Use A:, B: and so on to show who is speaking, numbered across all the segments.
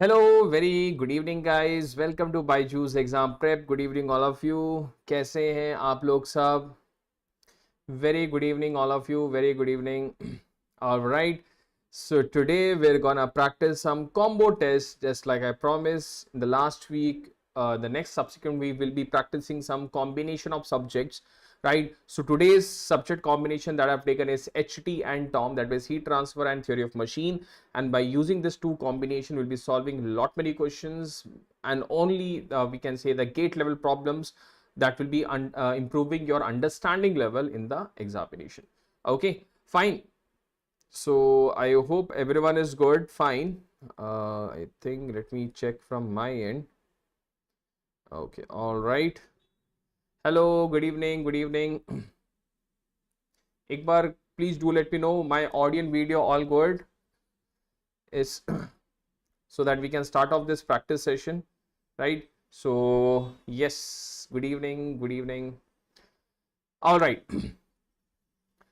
A: Hello, very good evening guys. Welcome to BYJU'S exam prep. Good evening all of you. कैसे हैं आप लोग सब? Very good evening all of you. Very good evening. All right. So today we're gonna practice some combo tests just like I promised in the last week. The next subsequent week we'll be practicing some combination of subjects, right? So today's subject combination that I've taken is HT and TOM, that is heat transfer and theory of machine. And by using this two combination, we'll be solving lot many questions and only we can say the gate level problems that will be improving your understanding level in the examination. Okay, fine. So I hope everyone is good. Fine. I think let me check from my end. Okay, all right. Hello, good evening, good evening. एक बार please do let me know my audio and video all good is so that we can start off this practice session, right? So yes, good evening, good evening. All right.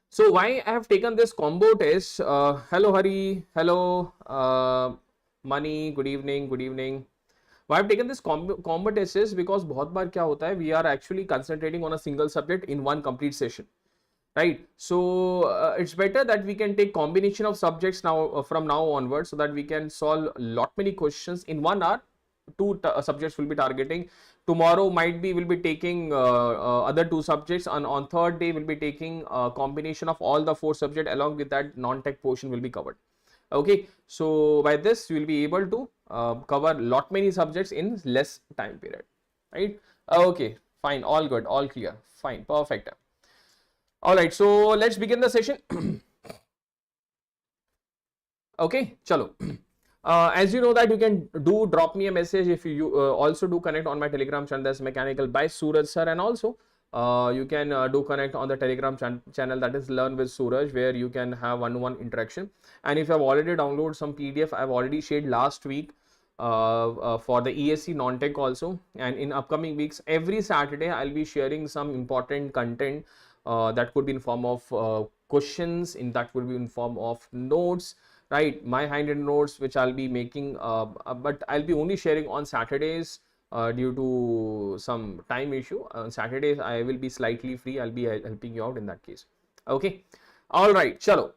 A: So why I have taken this combo test? Hello Hari, hello Mani, good evening, good evening. Why I've taken this combo test is because बहुत बार क्या होता है, we are actually concentrating on a single subject in one complete session, right? So it's better that we can take combination of subjects now from now onwards, so that we can solve lot many questions in 1 hour. Two subjects will be targeting. Tomorrow might be we'll be taking other two subjects, and on third day we'll be taking a combination of all the 4 subjects. Along with that, non-tech portion will be covered. Okay, so by this we will be able to cover lot many subjects in less time period, right? Okay, fine, all good, all clear, fine, perfect. All right, so let's begin the session. Okay, chalo. As you know that you can do drop me a message if you also do connect on my Telegram channel, that's Mechanical by Suraj sir, and also you can do connect on the Telegram channel, that is Learn with Suraj, where you can have one-on-one interaction. And if you have already downloaded some PDF, I've already shared last week for the ESE non-tech also. And in upcoming weeks, every Saturday I'll be sharing some important content that could be in form of questions, that would be in form of notes, right? My handwritten notes which I'll be making, but I'll be only sharing on Saturdays due to some time issue. On Saturdays I will be slightly free. I'll be helping you out in that case. Okay, all right, chalo.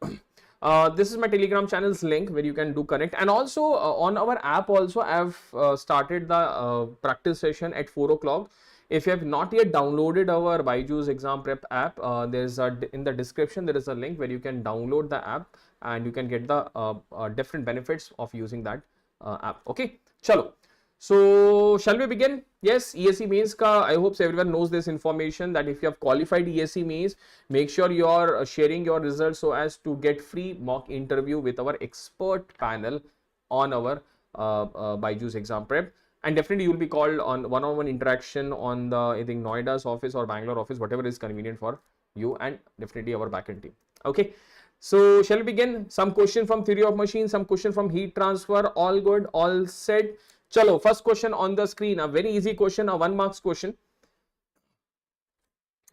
A: This is my Telegram channel's link where you can do connect, and also on our app also I've started the practice session at 4 o'clock. If you have not yet downloaded our BYJU'S exam prep app, there's in the description there is a link where you can download the app and you can get the different benefits of using that app. Okay, chalo. So shall we begin? Yes, ESE mains ka, I hope everyone knows this information, that if you have qualified ESE mains, make sure you are sharing your results so as to get free mock interview with our expert panel on our BYJU'S exam prep. And definitely you will be called on one-on-one interaction on the, I think, Noida's office or Bangalore office, whatever is convenient for you, and definitely our backend team. Okay, so shall we begin? Some question from theory of machine, some question from heat transfer. All good, all set. Chalo, first question on the screen, a very easy question, a 1 marks question.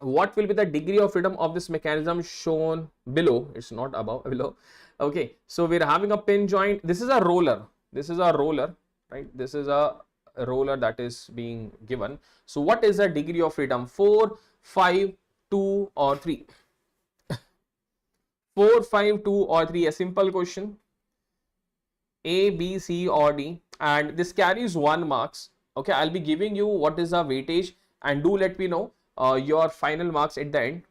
A: What will be the degree of freedom of this mechanism shown below? It's not above, below. Okay, so we're having a pin joint. This is a roller. This is a roller, right? This is a roller that is being given. So what is the degree of freedom? 4, 5, 2 or 3? 4, 5, 2 or 3, a simple question. A, B, C or D, and this carries 1 marks. Okay, I'll be giving you what is the weightage, and do let me know your final marks at the end.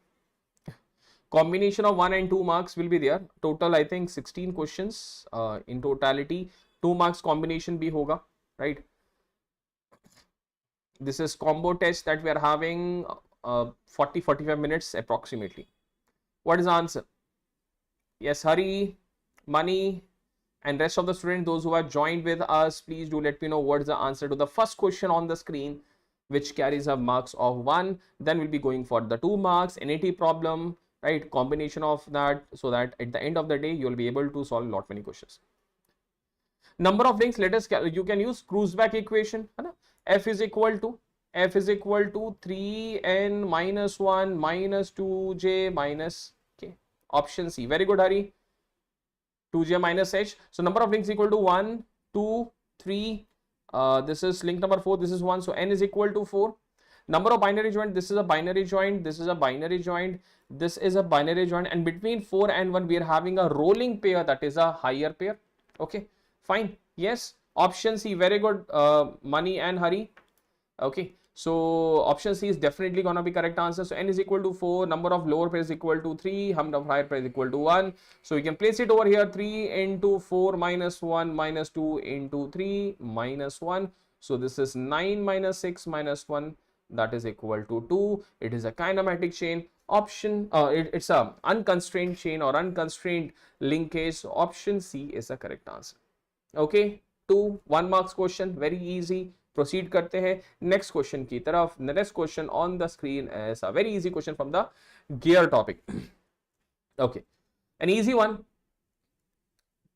A: Combination of 1 and 2 marks will be there. Total I think 16 questions in totality. 2 marks combination bhi hoga, right? This is combo test that we are having 40-45 minutes approximately. What is the answer? Yes, Hari, Mani, and rest of the students, those who have joined with us, please do let me know what is the answer to the first question on the screen, which carries a marks of 1. Then we'll be going for the 2 marks, NAT problem, right? Combination of that, so that at the end of the day, you'll be able to solve lot many questions. Number of links, let us, you can use Kruseback equation. F is equal to 3n minus 1 minus 2j minus k. Option C. Very good, Hari. 2j minus h. So number of links equal to 1, 2, 3. This is link number 4. This is 1. So n is equal to 4. Number of binary joint. This is a binary joint. This is a binary joint. This is a binary joint. And between 4 and 1, we are having a rolling pair, that is a higher pair. Okay, fine. Yes. Option C. Very good. Money and Hari. Okay. So option C is definitely gonna be correct answer. So n is equal to 4, number of lower pair is equal to 3, number of higher pair is equal to 1. So we can place it over here, 3 into 4 minus 1 minus 2 into 3 minus 1. So this is 9 minus 6 minus 1, that is equal to 2. It is a kinematic chain. Option, it's a unconstrained chain or unconstrained linkage. So option C is the correct answer. Okay, 2 1 marks question, very easy. Proceed करते हैं next question की तरफ. The next question on the screen is a very easy question from the gear topic. Okay, an easy one.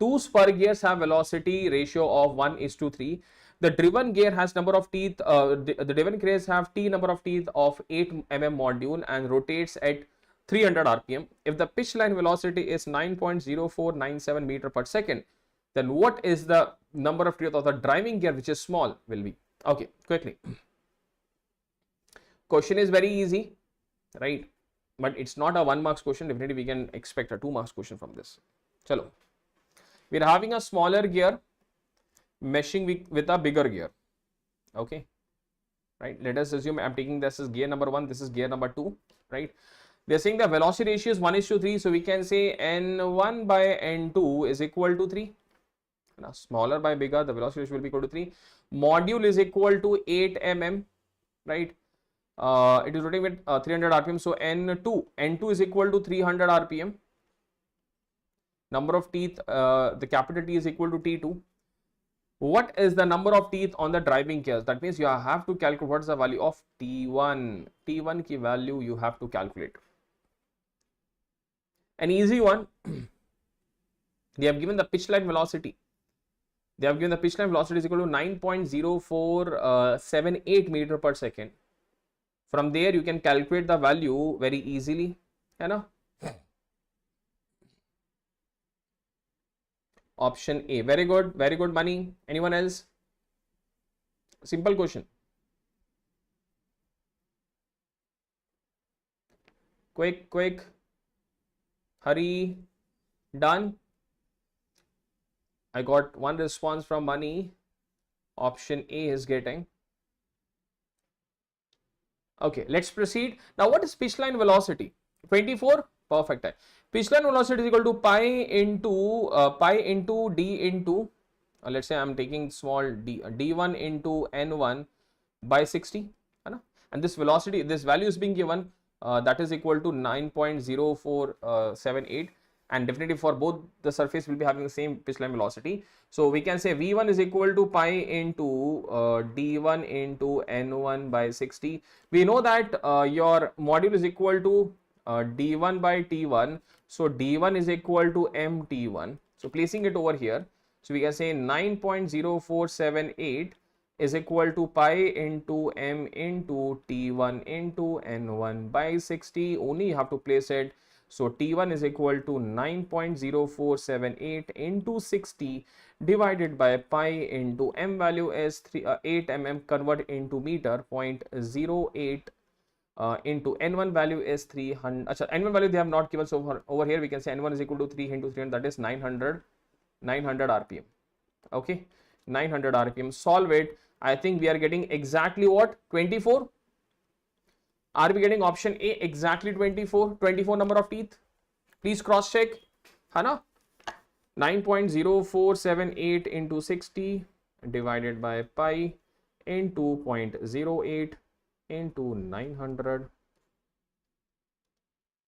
A: Two spur gears have velocity ratio of 1:3. The driven gear has number of teeth. The driven gears have T number of teeth of 8 mm module and rotates at 300 rpm. If the pitch line velocity is 9.0497 meter per second, then what is the number of teeth of the driving gear, which is small, will be? Okay, quickly. Question is very easy, right? But it's not a 1 marks question. Definitely we can expect a 2 marks question from this. Chalo. We are having a smaller gear meshing with a bigger gear. Okay, right? Let us assume I'm taking this as gear number 1. This is gear number 2, right? They're saying the velocity ratio is 1:3. So we can say N1 by N2 is equal to 3. Now, smaller by bigger, the velocity ratio will be equal to 3. Module is equal to 8 mm, right? It is rotating with 300 rpm. So N2 is equal to 300 rpm. Number of teeth, the capital T is equal to T2. What is the number of teeth on the driving gears? That means you have to calculate what is the value of T1. T1 ki value you have to calculate. An easy one. They have given the pitch line velocity. They have given the pitch line velocity is equal to 9.0478 meter per second. From there, you can calculate the value very easily. You know? Option A. Very good. Very good, Money. Anyone else? Simple question. Quick. Hurry. Done. I got one response from Money. Option A is getting. Okay, let's proceed. Now, what is pitch line velocity? 24. Perfect. Pitch line velocity is equal to pi into d into. Let's say I'm taking small d1 into n1 by 60. And this velocity, this value is being given. That is equal to 9.0478. And definitely for both the surface will be having the same pitch line velocity. So we can say V1 is equal to pi into D1 into N1 by 60. We know that your module is equal to D1 by T1. So D1 is equal to MT1. So placing it over here. So we can say 9.0478 is equal to pi into M into T1 into N1 by 60. Only you have to place it. So T1 is equal to 9.0478 into 60 divided by pi into M value is 8 mm, convert into meter, 0.08 into N1 value is 300. N1 value they have not given, so over here we can say N1 is equal to 3 into 300, that is 900 rpm. Okay, 900 rpm. Solve it. I think we are getting exactly what? 24. Are we getting option A exactly 24 number of teeth? Please cross check. Hana? 9.0478 into 60 divided by pi into 0.08 into 900.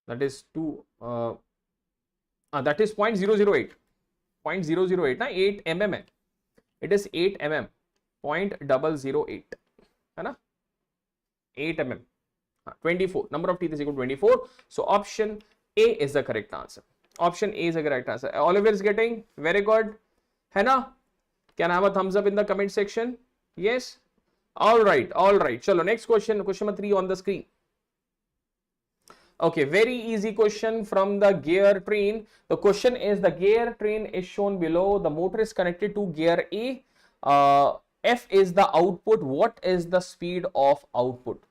A: That is 0.008. 0.008 na 8 mm. It is 8 mm. 0.008. Hana? 8 mm. 24. Number of teeth is equal to 24. So option A is the correct answer. Option A is the correct answer. Oliver is getting very good. Henna, can I have a thumbs up in the comment section? Yes. All right. Chalo, next question. Question number 3 on the screen. Okay, very easy question from the gear train. The question is, the gear train is shown below. The motor is connected to gear A. F is the output. What is the speed of output?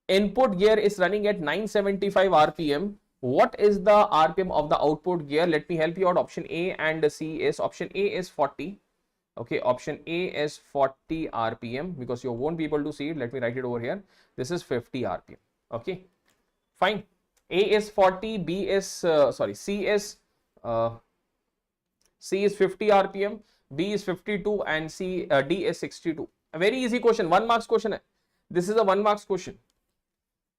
A: Input gear is running at 975 RPM. What is the RPM of the output gear? Let me help you out. Option A and C is, option A is 40. Okay, option A is 40 RPM, because you won't be able to see it. Let me write it over here. This is 50 RPM. Okay, fine. A is 40, B is, C is 50 RPM, B is 52, and D is 62. A very easy question, 1 marks question. This is a 1 marks question.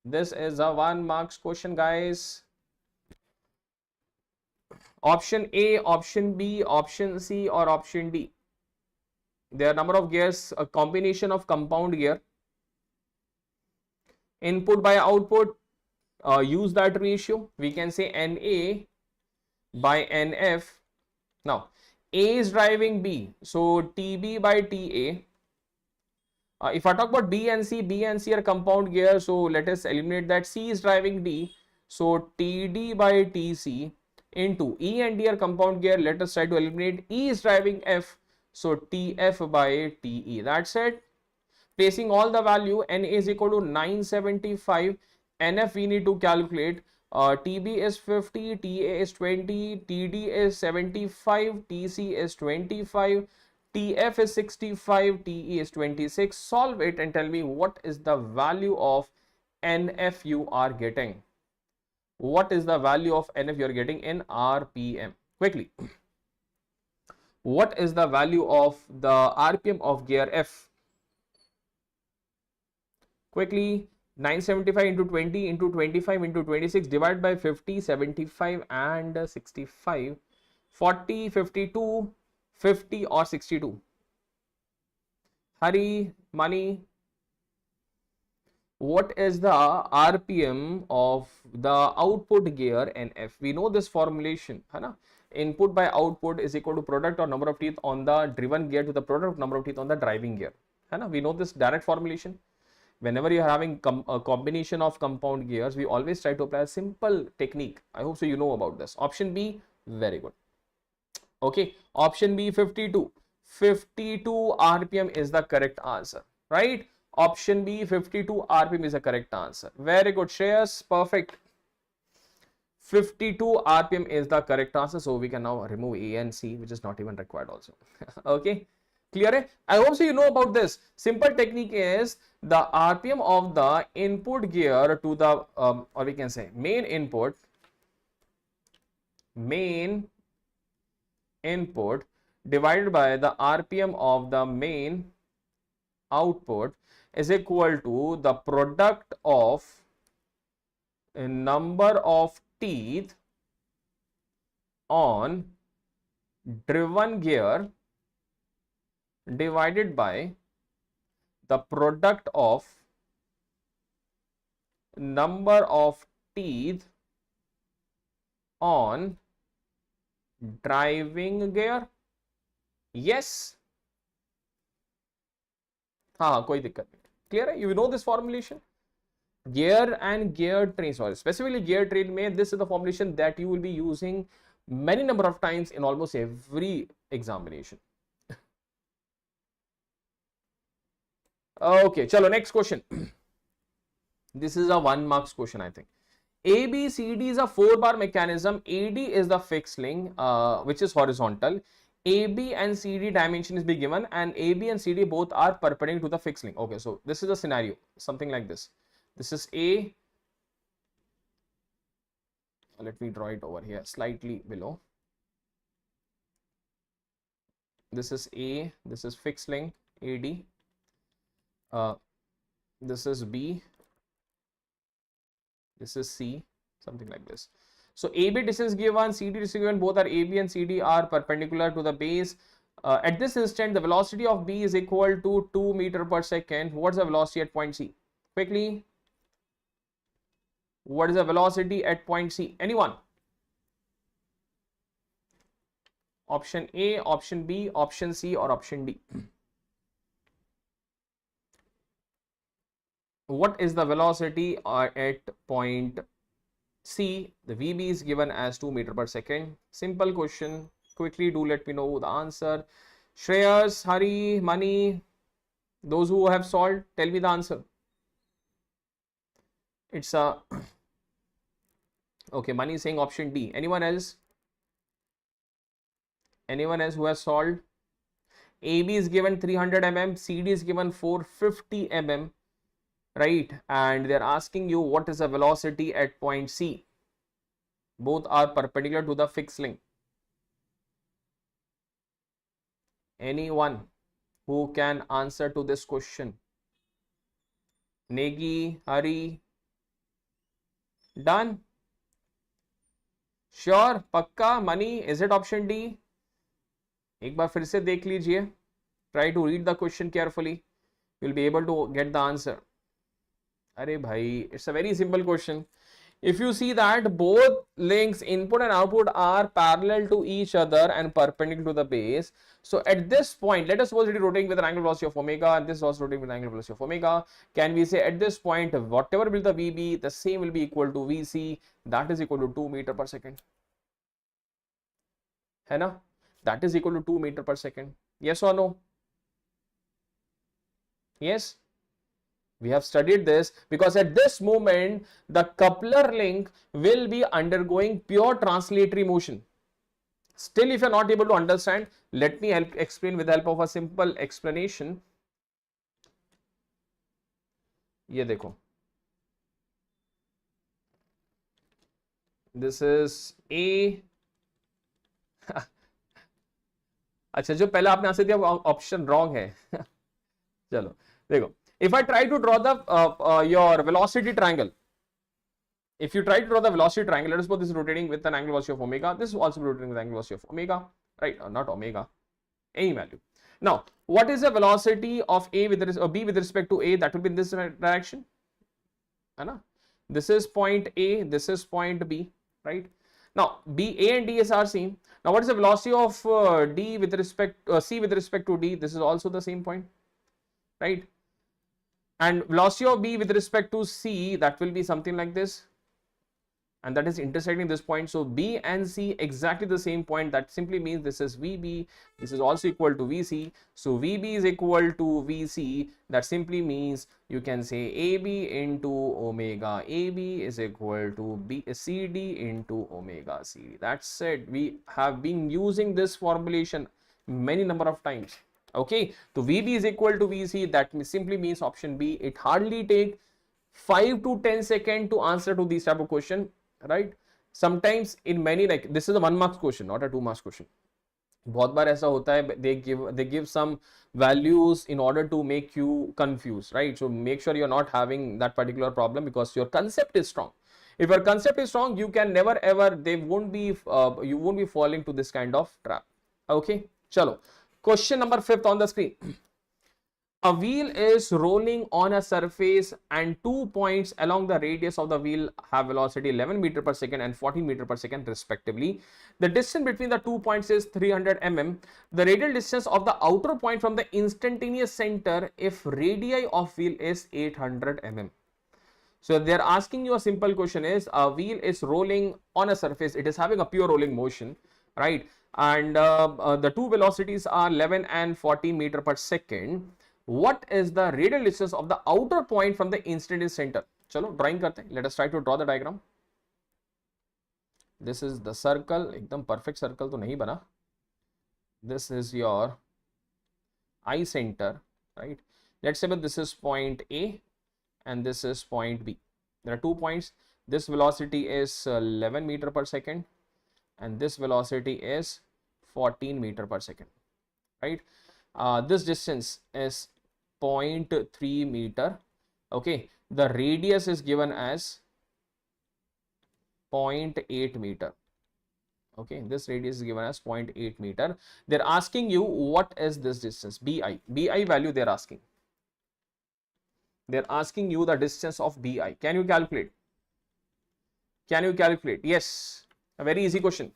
A: This is a 1 marks question, guys. Option A, option B, option C, or option D. There are number of gears, a combination of compound gear. Input by output, use that ratio. We can say NA by NF. Now, A is driving B, so TB by TA. If I talk about B and C are compound gear, so let us eliminate that. C is driving D, so TD by TC into E and D are compound gear. Let us try to eliminate. E is driving F, so TF by TE. That's it. Placing all the value, NA is equal to 975. NF we need to calculate. TB is 50, TA is 20, TD is 75, TC is 25, TF is 65, TE is 26. Solve it and tell me what is the value of NF you are getting. What is the value of NF you are getting in RPM? Quickly. What is the value of the RPM of gear F? Quickly. 975 into 20 into 25 into 26 divided by 50, 75 and 65, 40, 52, 50 or 62. Hurry, money. What is the RPM of the output gear NF? We know this formulation, है ना? Input by output is equal to product or number of teeth on the driven gear to the product number of teeth on the driving gear, है ना? We know this direct formulation. Whenever you are having a combination of compound gears, we always try to apply a simple technique. I hope so you know about this. Option B, very good. Okay, option B, 52. 52 RPM is the correct answer, right? Option B, 52 RPM is the correct answer. Very good, Shreyas, perfect. 52 RPM is the correct answer. So we can now remove A and C, which is not even required also. Okay. Clear? I hope so you know about this. Simple technique is the RPM of the input gear to the or we can say main input divided by the RPM of the main output is equal to the product of a number of teeth on driven gear divided by the product of number of teeth on driving gear. Yes. हाँ कोई दिक्कत नहीं. Clear है? You know this formulation. Gear and gear train, sorry, specifically gear train में this is the formulation that you will be using many number of times in almost every examination. Okay, chalo, next question. This is a 1 marks question, I think. ABCD is a 4-bar mechanism. AD is the fixed link, which is horizontal. AB and CD dimension is be given, and AB and CD both are perpendicular to the fixed link. Okay, so this is a scenario, something like this. This is A. Let me draw it over here, slightly below. This is A. This is fixed link AD. This is B, this is C, something like this. So AB distance given, CD distance given, both are AB and CD are perpendicular to the base. At this instant, the velocity of B is equal to 2 meters per second. What's the velocity at point C? Quickly, what is the velocity at point C? Anyone? Option A, option B, option C, or option D? What is the velocity at point C? The VB is given as 2 meters per second. Simple question. Quickly do let me know the answer. Shreyas, Hari, Mani, those who have solved, tell me the answer. It's a okay. Mani is saying option D. Anyone else? Anyone else who has solved? AB is given 300 mm, CD is given 450 mm, right? And they're asking you what is the velocity at point C. Both are perpendicular to the fixed length. Anyone who can answer to this question? Negi, Hari, done? Sure, Pakka, Mani, is it option D? एक बार फिर से देख लीजिए. Try to read the question carefully. You'll be able to get the answer. अरे भाई, it's a very simple question. If you see that both links input and output are parallel to each other and perpendicular to the base, so at this point, let us suppose it is rotating with an angular velocity of omega, and this is also rotating with an angular velocity of omega. Can we say at this point, whatever will be the VB, the same will be equal to VC, that is equal to 2 meter per second. है ना? That is equal to 2 meter per second. Yes or no? Yes. We have studied this because at this moment the coupler link will be undergoing pure translatory motion. Still, if you are not able to understand, let me explain with the help of a simple explanation. ये देखो, this is A. अच्छा, जो पहले आपने answer दिया वो option wrong है. चलो देखो, if I try to draw the your velocity triangle, if you try to draw the velocity triangle, let us suppose this is rotating with an angular velocity of omega, this is also rotating with an angular velocity of omega, right? Not omega, any value. Now, what is the velocity of A with B with respect to A? That will be in this direction. This is point A, this is point B, right? Now, A and D are same. Now, what is the velocity of D with respect C with respect to D? This is also the same point, right? And velocity of B with respect to C, that will be something like this, and that is intersecting this point. So B and C exactly the same point. That simply means this is VB, this is also equal to VC. So VB is equal to VC. That simply means you can say AB into omega AB is equal to CD into omega CD. That's it. We have been using this formulation many number of times. Okay, so VB is equal to VC. That simply means option B. It hardly take 5 to 10 seconds to answer to this type of question, right? Sometimes in many, like this is a 1 marks question, not a 2 marks question. बहुत बार ऐसा होता है, they give some values in order to make you confused, right? So make sure you're not having that particular problem because your concept is strong. If your concept is strong, you can never ever, you won't be falling to this kind of trap. Okay, chalo. Question number 5th on the screen. A wheel is rolling on a surface and 2 points along the radius of the wheel have velocity 11 meter per second and 14 meter per second respectively. The distance between the 2 points is 300 mm. The radial distance of the outer point from the instantaneous center if radii of wheel is 800 mm. So they are asking you a simple question is, a wheel is rolling on a surface, it is having a pure rolling motion, right? And the two velocities are 11 and 14 meter per second. What is the radial distance of the outer point from the instantaneous center? Chalo, drawing karte hain. Let us try to draw the diagram. This is the circle, ekdam perfect circle to nahi bana. This is your eye center, right? Let's say that this is point A and this is point B. There are 2 points. This velocity is 11 meter per second and this velocity is 14 meter per second, right? This distance is 0.3 meter. Okay, the radius is given as 0.8 meter. Okay, this radius is given as 0.8 meter. They're asking you what is this distance, BI value they're asking. They're asking you the distance of BI. Can you calculate? Can you calculate? Yes, a very easy question.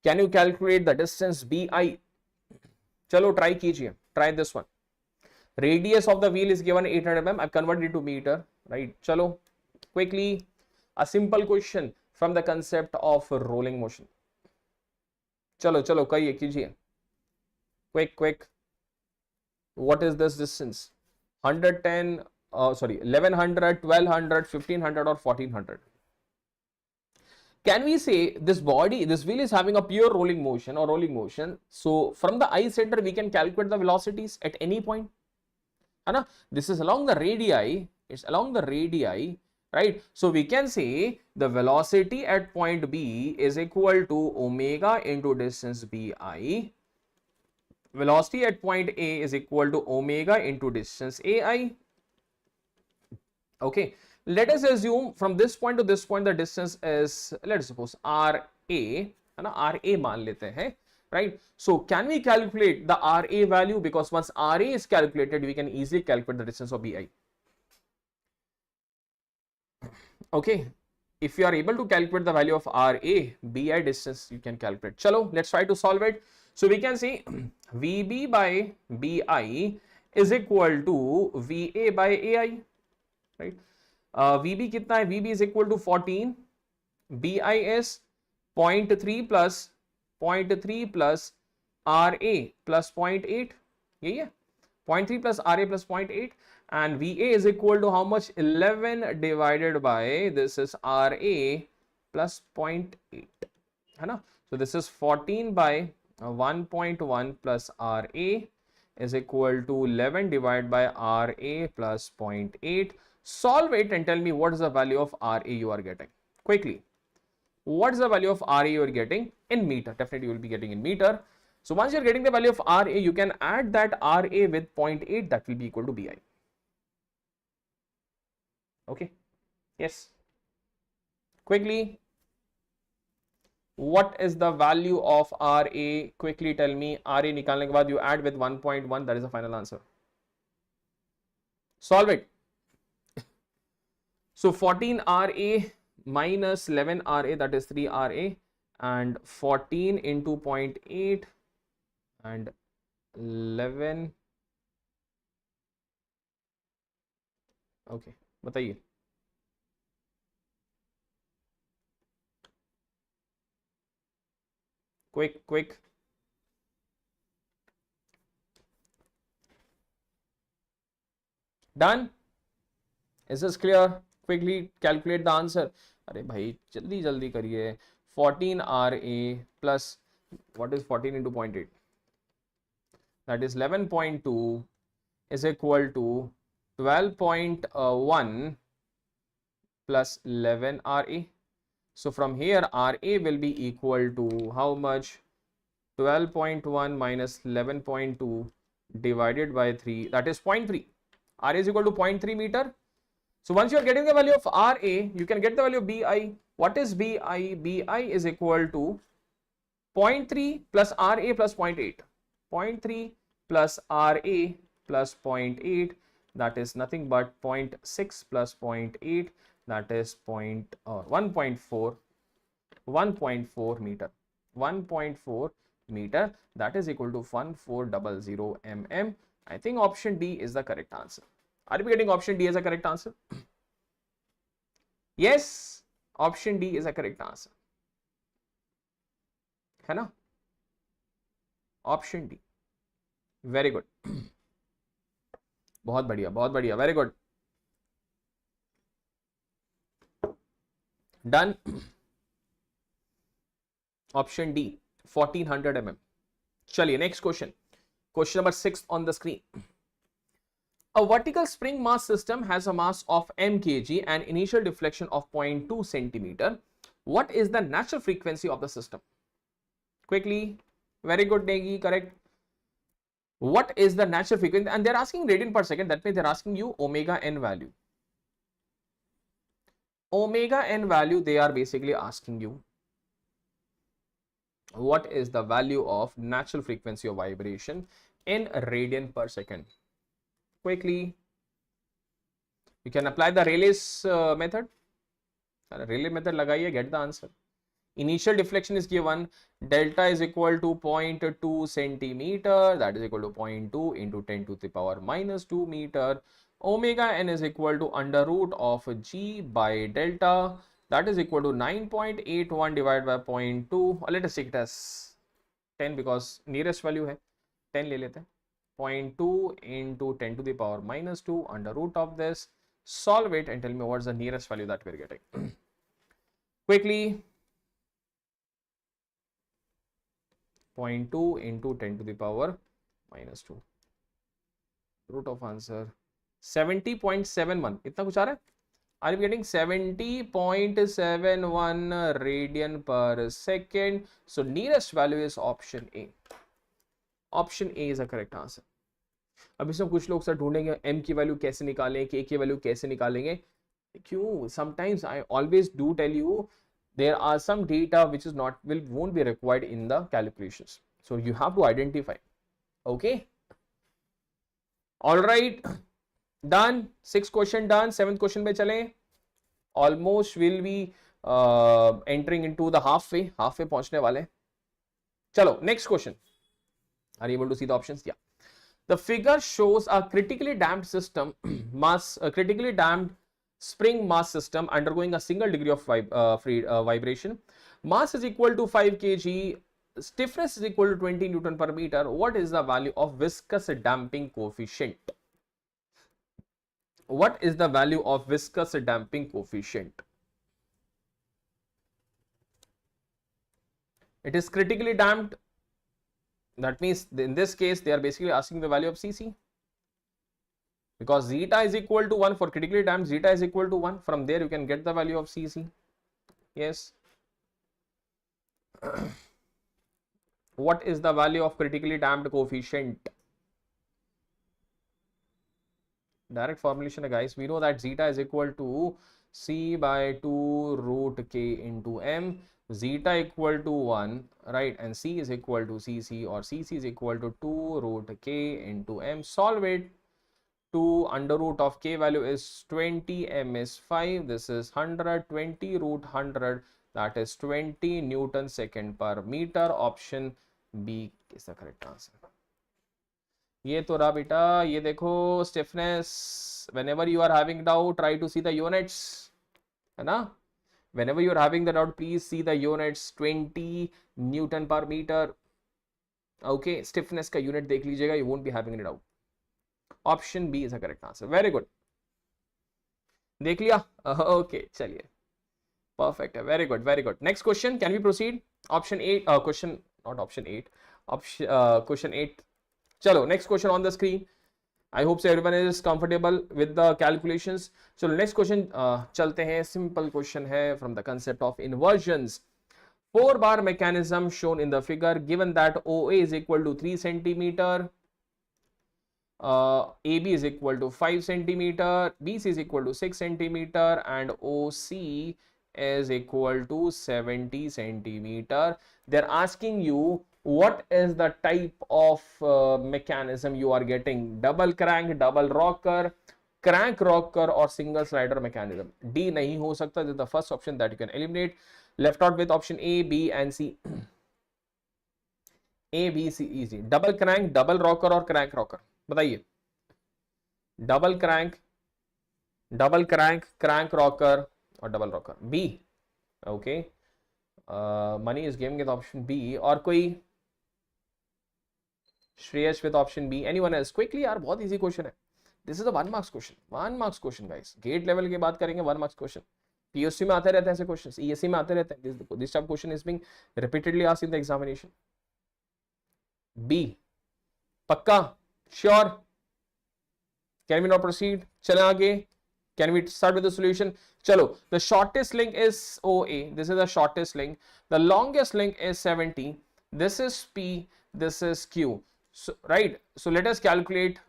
A: Can you calculate the distance BI? Chalo, try kijiye. Try this one. Radius of the wheel is given 800 mm. I've converted it to meter, right? Chalo, quickly, a simple question from the concept of rolling motion. चलो चलो कहिए, कीजिए, quick quick. What is this distance? 110, sorry, 1100, 1200, 1500 or 1400? Can we say this body, this wheel is having a pure rolling motion or rolling motion? So from the eye center, we can calculate the velocities at any point. Hai na? This is along the radii, it's along the radii, right? So we can say the velocity at point B is equal to omega into distance bi. Velocity at point A is equal to omega into distance ai. Okay, let us assume from this point to this point the distance is, let's suppose RA, है ना, RA मान लेते हैं, right? So can we calculate the RA value? Because once RA is calculated, we can easily calculate the distance of BI. Okay, if you are able to calculate the value of RA, BI distance you can calculate. Chalo, let's try to solve it. So we can say VB by BI is equal to VA by AI, right? VB कितना है? VB is equal to 14, BIS 0.3 plus 0.3 plus RA plus 0.8, यही है, 0.3 plus RA plus 0.8, and VA is equal to how much? 11 divided by this is RA plus 0.8, है ना? So this is 14 by 1.1 plus RA is equal to 11 divided by RA plus 0.8. Solve it and tell me what is the value of RA you are getting. Quickly, what is the value of RA you are getting in meter? Definitely you will be getting in meter. So once you are getting the value of RA, you can add that RA with 0.8, that will be equal to BI. Okay, yes. Quickly, what is the value of RA? Quickly tell me. RA निकालने के बाद you add with 1.1, that is the final answer. Solve it. So 14 RA minus 11 RA, that is 3 RA, and 14 into 0.8 and 11. Okay, बताइए. Quick. Done? Is this clear? Quickly calculate the answer. अरे भाई जल्दी करिए. 14 RA plus what is 14 into 0.8? That is 11.2 is equal to 12.1 plus 11 RA. So from here RA will be equal to how much? 12.1 minus 11.2 divided by 3, that is 0.3. RA is equal to 0.3 meter. So once you are getting the value of RA, you can get the value of BI. What is BI? BI is equal to 0.3 plus RA plus 0.8. 0.3 plus RA plus 0.8, that is nothing but 0.6 plus 0.8, that is 1.4 meter. 1.4 meter, that is equal to 1400 mm. I think option D is the correct answer. Are we getting option D as a correct answer? Yes, option D is a correct answer. है ना? Option D. Very good. बहुत बढ़िया. Very good. Done. Option D, 1400 mm. चलिए next question. Question number 6 on the screen. A vertical spring mass system has a mass of m kg and initial deflection of 0.2 centimeter. What is the natural frequency of the system? Quickly. Very good, Negi, correct. What is the natural frequency? And they're asking radian per second. That means they're asking you omega n value. Omega n value, they are basically asking you what is the value of natural frequency of vibration in radian per second. Quickly, you can apply the Rayleigh's method. Rayleigh method लगाइए, get the answer. Initial deflection is given, delta is equal to 0.2 centimeter, that is equal to 0.2 into 10 to the power minus 2 meter. Omega n is equal to under root of g by delta, that is equal to 9.81 divided by 0.2. Let us take it as 10 because nearest value है, 10 ले लेते हैं. 0.2 into 10 to the power minus 2 under root of this. Solve it and tell me what's the nearest value that we're getting. Quickly. 0.2 into 10 to the power minus 2. Root of answer 70.71. इतना कुछ आ रहा है? Are you getting 70.71 radian per second? So nearest value is option A. Option A is the correct answer. अब इसमें कुछ लोग sir ढूंढेंगे m की वैल्यू कैसे निकालें, k की वैल्यू कैसे निकालेंगे. क्यों? Sometimes I always do tell you there are some data which is won't be required in the calculations. So you have to identify. Okay. All right. Done. 6 question done. 7th question पे चलें. Almost will be entering into the halfway पहुंचने वाले. चलो, next question. Are you able to see the options? Yeah. The figure shows a critically damped system, critically damped spring mass system undergoing a single degree of vibration. Mass is equal to 5 kg. Stiffness is equal to 20 Newton per meter. What is the value of viscous damping coefficient? What is the value of viscous damping coefficient? It is critically damped. That means in this case they are basically asking the value of Cc, because zeta is equal to 1 for critically damped, zeta is equal to 1. From there you can get the value of Cc. Yes. What is the value of critically damped coefficient? Direct formulation, guys. We know that zeta is equal to C by 2 root k into m. Zeta equal to 1, right? And C is equal to Cc, or Cc is equal to 2 root k into m. Solve it. 2 under root of k value is 20, m is 5. This is 100. 20 root 100, that is 20 Newton second per meter. Option B is the correct answer. ये तो रहा बेटा. ये देखो stiffness. Whenever you are having doubt, try to see the units, है ना? Whenever you are having the doubt, please see the units. 20 Newton per meter. Okay, stiffness का unit देख लीजिएगा. You won't be having any doubt. Option B is the correct answer. Very good. देख लिया? Okay, चलिए. Perfect. Very good. Very good. Next question. Can we proceed? Option 8. Question, not option 8. Question 8. Chalo, next question on the screen. I hope so everyone is comfortable with the calculations. So next question चलते हैं. Simple question है from the concept of inversions. 4-bar mechanism shown in the figure. Given that OA is equal to 3 centimeter, AB is equal to 5 centimeter, BC is equal to 6 centimeter, and OC is equal to 70 centimeter. They're asking you what is the type of mechanism you are getting. Double crank, double rocker, crank rocker, or single slider mechanism. D nahi ho sakta. This is the first option that you can eliminate. Left out with option A, B and C. A, B, C easy. Double crank, double rocker और crank rocker. बताइए. Double crank, crank rocker और double rocker. B. Okay. Money is giving it option B. और कोई? Shreyash with option B. Anyone else? Quickly यार, बहुत easy question है. This is a 1 marks question. 1 marks question guys. Gate level की बात करेंगे, 1 marks question. PSC में आते रहते हैं ऐसे questions. ESE में आते रहते हैं. This type of question is being repeatedly asked in the examination. B. पक्का? Sure? Can we now proceed? चलें आगे. Can we start with the solution? Chalo, the shortest link is OA. This is the shortest link. The longest link is 70. This is P. This is Q. So, right. So let us calculate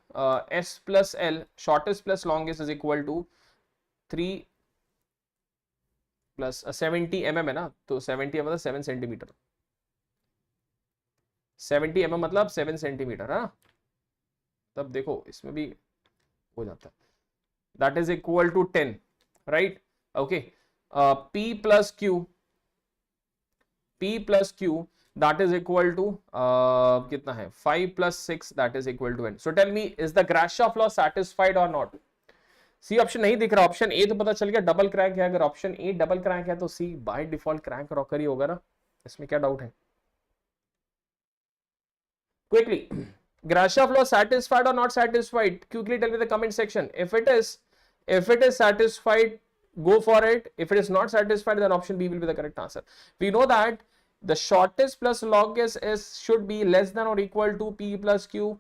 A: S plus L. Shortest plus longest is equal to 3 plus 70 mm है ना. तो 70 मतलब 7 centimeter. 70 mm मतलब 7 centimeter है ना. तब देखो इसमें भी हो जाता है. That is equal to 10, right? Okay. P plus Q, that is equal to कितना है? 5 plus 6, that is equal to n. So tell me, is the Grashof law satisfied or not? C option नहीं दिख रहा. Option A तो पता चल गया double crank है. अगर ऑप्शन A डबल क्रैंक है तो C by default crank rocker ही होगा ना. इसमें क्या डाउट है? Quickly, Grashof law satisfied or not satisfied? Quickly tell me in the comment section. If it is satisfied, go for it. If it is not satisfied, then option B will be the correct answer. We know that the shortest plus longest is should be less than or equal to P plus Q.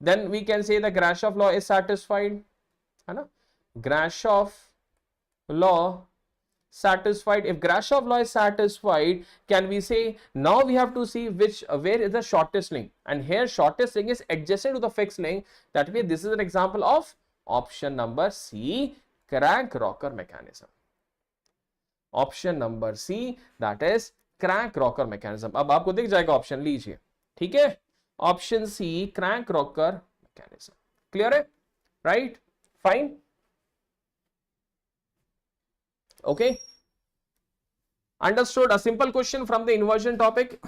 A: Then we can say the Grashof law is satisfied. है ना? Grashof law satisfied. If Grashof law is satisfied, can we say now we have to see where is the shortest link, and here shortest link is adjacent to the fixed link. That means this is an example of option number C, crank rocker mechanism. Option number C, that is crank rocker mechanism. अब आपको दिख जाएगा option, लीजिए, ठीक है, option C crank rocker mechanism. Clear है? Right, fine. Okay, understood. A simple question from the inversion topic.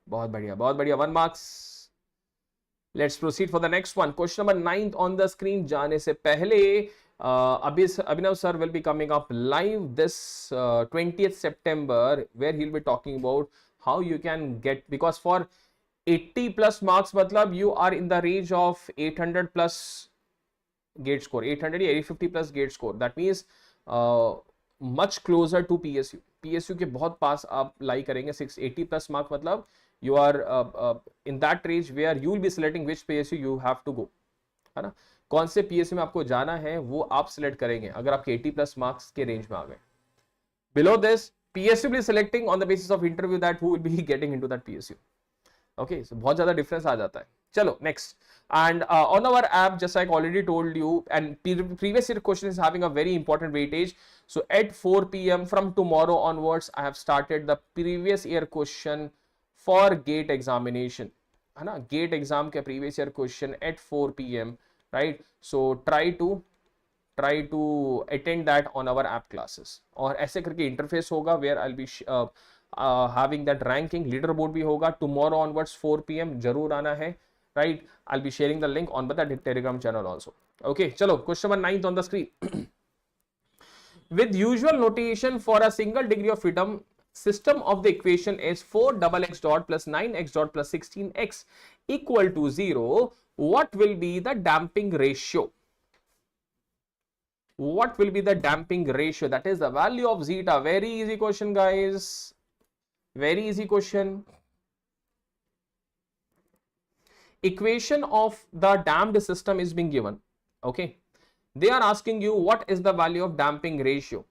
A: बहुत बढ़िया, बहुत बढ़िया. 1 marks. Let's proceed for the next one. Question number 9 on the screen. जाने से पहले Abhinav sir will be coming up live this 20th September, where he'll be talking about how you can get, because for 80 plus marks matlab you are in the range of 800 plus gate score, 800 या 850 plus gate score. That means much closer to PSU. PSU के बहुत पास आप लाई करेंगे. 680 plus mark मतलब you are in that range where you will be selecting which PSU you have to go, है ना? कौन से PSU में आपको जाना है वो आप सिलेक्ट करेंगे अगर आपके 80 plus marks के रेंज में आ गए. Below this, PSU will be selecting on the basis of interview that who will be getting into that PSU. Okay, so बहुत ज़्यादा difference आ जाता है. चलो next. And on our app, just like I already told you, and previous year question is having a very important weightage. So at 4 p.m. from tomorrow onwards, I have started the previous year question for GATE examination. है ना? GATE exam के previous year question at 4 p.m. right? So try to attend that on our app classes. और ऐसे करके interface होगा where I'll be having that ranking, leaderboard भी होगा. Tomorrow onwards 4 p.m. जरूर आना है. Right, I'll be sharing the link on the Telegram channel also. Okay, chalo, question number 9 on the screen. With usual notation for a single degree of freedom, system of the equation is 4xx dot plus 9x dot plus 16x equal to 0. What will be the damping ratio? What will be the damping ratio? That is the value of zeta. Very easy question, guys. Very easy question. Equation of the damped system is being given. Okay, they are asking you what is the value of damping ratio.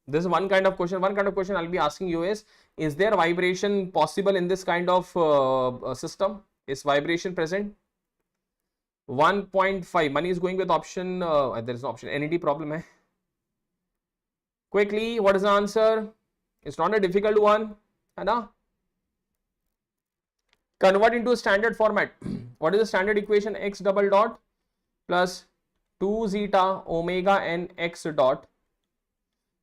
A: This is one kind of question. One kind of question I'll be asking you is there vibration possible in this kind of system? Is vibration present? 1.5. Money is going with option. There is no option. NET problem hai. Quickly, what is the answer? It's not a difficult one, है ना? Convert into standard format. What is the standard equation? X double dot plus 2 zeta omega n x dot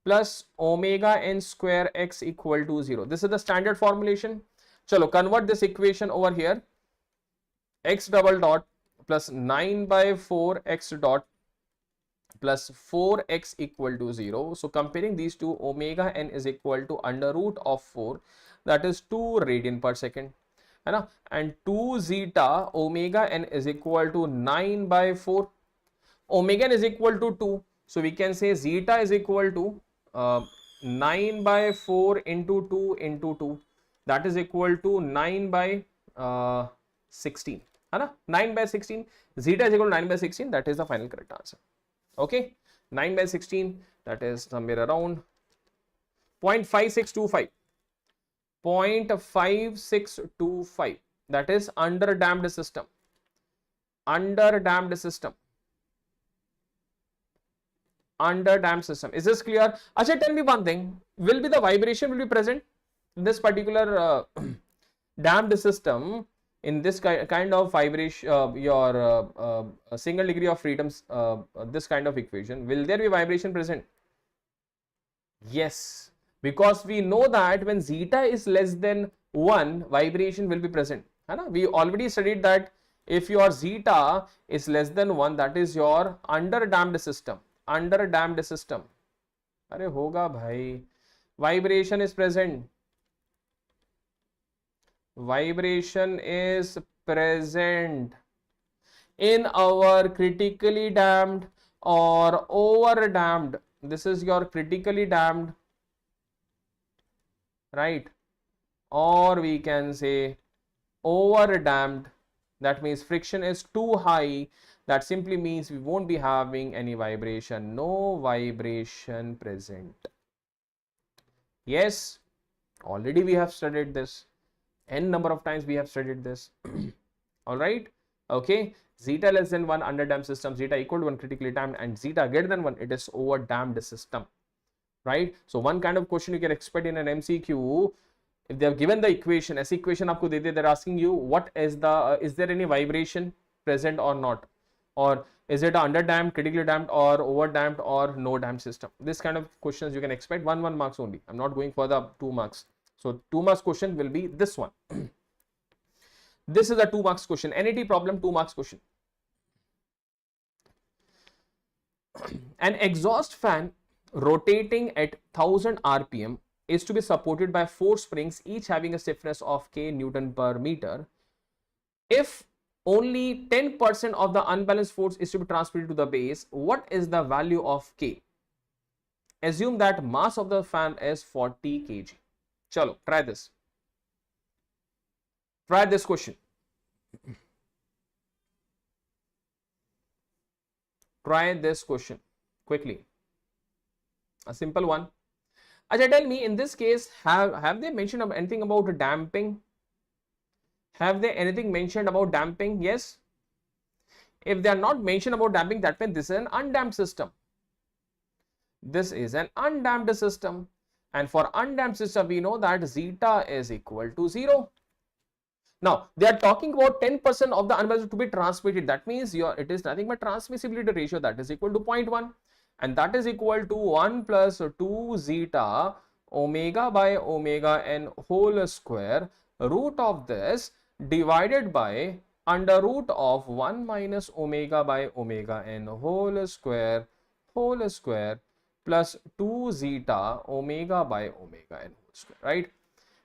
A: plus omega n square x equal to 0. This is the standard formulation. Chalo, convert this equation over here. X double dot plus 9 by 4 x dot plus 4x equal to 0. So comparing these two, omega n is equal to under root of 4, that is 2 radian per second. है ना? And 2 zeta omega n is equal to 9 by 4. Omega n is equal to 2. So we can say zeta is equal to 9 by 4 into 2 into 2. That is equal to 9 by 16. है ना? 9 by 16. Zeta is equal to 9 by 16. That is the final correct answer. Okay. 9 by 16. That is somewhere around 0.5625. 0.5625. That is under damped system. Under damped system. Under damped system. Is this clear? Acha, tell me one thing. Will be the vibration will be present in this particular damped system, in this kind of vibration, your single degree of freedoms, this kind of equation, will there be vibration present? Yes, because we know that when zeta is less than 1, vibration will be present. We already studied that if your zeta is less than 1, that is your under damped system. Under damped system. Arey hoga bhai. Vibration is present. vibration is present in our critically damped or over damped. This is your critically damped, right? Or we can say over damped. That means friction is too high. That simply means we won't be having any vibration. No vibration present. Yes, already we have studied this. N number of times we have studied this. All right. Okay. Zeta less than 1 under damped system, zeta equal to 1 critically damped, and zeta greater than 1, it is over damped system. Right. So one kind of question you can expect in an MCQ, if they have given the equation, as equation aapko dete, they're asking you what is the, is there any vibration present or not? Or is it under damped, critically damped, or over damped, or no damped system? This kind of questions you can expect. 1 marks only. I'm not going for the 2 marks. So 2 marks question will be this one. This is a 2 marks question. NAT problem, 2 marks question. An exhaust fan rotating at 1000 RPM is to be supported by 4 springs, each having a stiffness of K Newton per meter. If only 10% of the unbalanced force is to be transmitted to the base, what is the value of K? Assume that mass of the fan is 40 kg. Chalo, try this. Try this question. Try this question quickly. A simple one. Ajay, tell me, in this case, have they mentioned anything about damping? Have they anything mentioned about damping? Yes. If they are not mentioned about damping, that means this is an undamped system. This is an undamped system. And for undamped system, we know that zeta is equal to 0. Now, they are talking about 10% of the unbalanced to be transmitted. That means it is nothing but transmissibility ratio, that is equal to 0.1. And that is equal to 1 plus 2 zeta omega by omega n whole square, root of this divided by under root of 1 minus omega by omega n whole square plus 2 zeta omega by omega n whole square, right?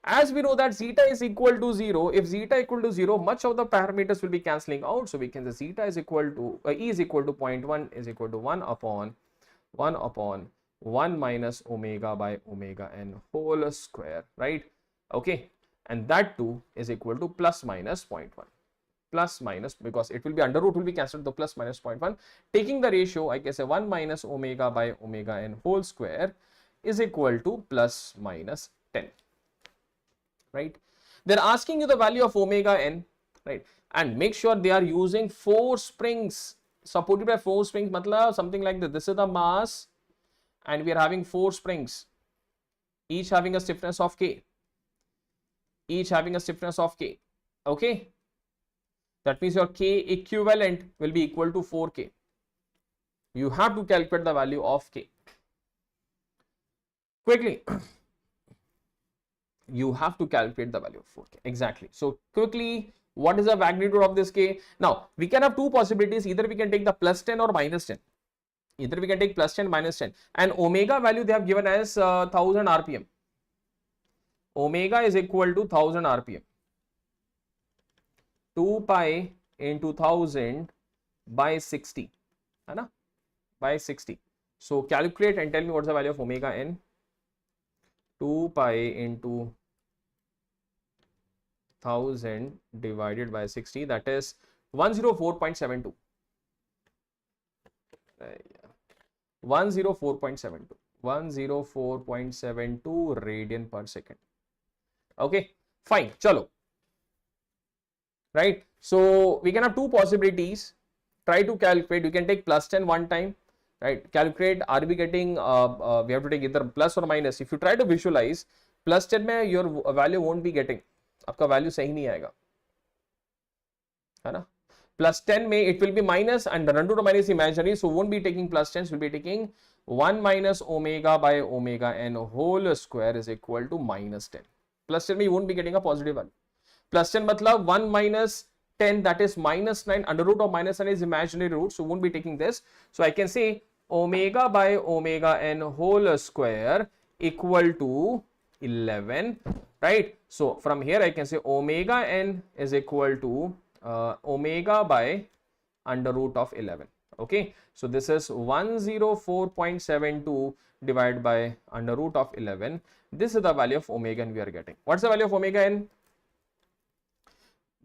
A: As we know that zeta is equal to 0, if zeta equal to 0, much of the parameters will be cancelling out. So we can say zeta is equal to, E is equal to 0.1 is equal to 1 upon 1 minus omega by omega n whole square, right? Okay. And that too is equal to plus minus 0.1. Plus minus, because it will be under root will be cancelled, the plus minus 0.1. Taking the ratio, I can say 1 minus omega by omega n whole square is equal to plus minus 10. Right? They're asking you the value of omega n, right? And make sure they are using 4 springs, supported by 4 springs, matlab something like this. This is the mass, and we are having 4 springs, each having a stiffness of K. Each having a stiffness of K. Okay? That means your K equivalent will be equal to 4K. You have to calculate the value of K. Quickly. You have to calculate the value of 4K. Exactly. So quickly, what is the magnitude of this K? Now, we can have 2 possibilities. Either we can take the plus 10 or minus 10. Either we can take plus 10, minus 10. And omega value they have given as 1000 RPM. Omega is equal to 1000 RPM. 2 pi into 1000 by 60. Hai by 60. So calculate and tell me what's the value of omega n. 2 pi into 1000 divided by 60, that is 104.72. 104.72. 104.72 radian per second. Okay, fine. Chalo. Right. So we can have 2 possibilities. Try to calculate. You can take plus 10 one time. Right. Calculate. Are we getting? We have to take either plus or minus. If you try to visualize, plus 10 में your value won't be getting. आपका value सही नहीं आएगा. है ना? Plus 10 में it will be minus, and the run to the minus is imaginary, so won't be taking plus 10. So we'll be taking 1 minus omega by omega n whole square is equal to minus 10. Plus 10 में you won't be getting a positive value. Plus 10 मतलब 1 minus 10, that is minus 9. Under root of minus 9 is imaginary root, so won't be taking this. So I can say omega by omega n whole square equal to 11, right? So from here I can say omega n is equal to omega by under root of 11. Okay, so this is 104.72 divided by under root of 11. This is the value of omega n we are getting. What's the value of omega n?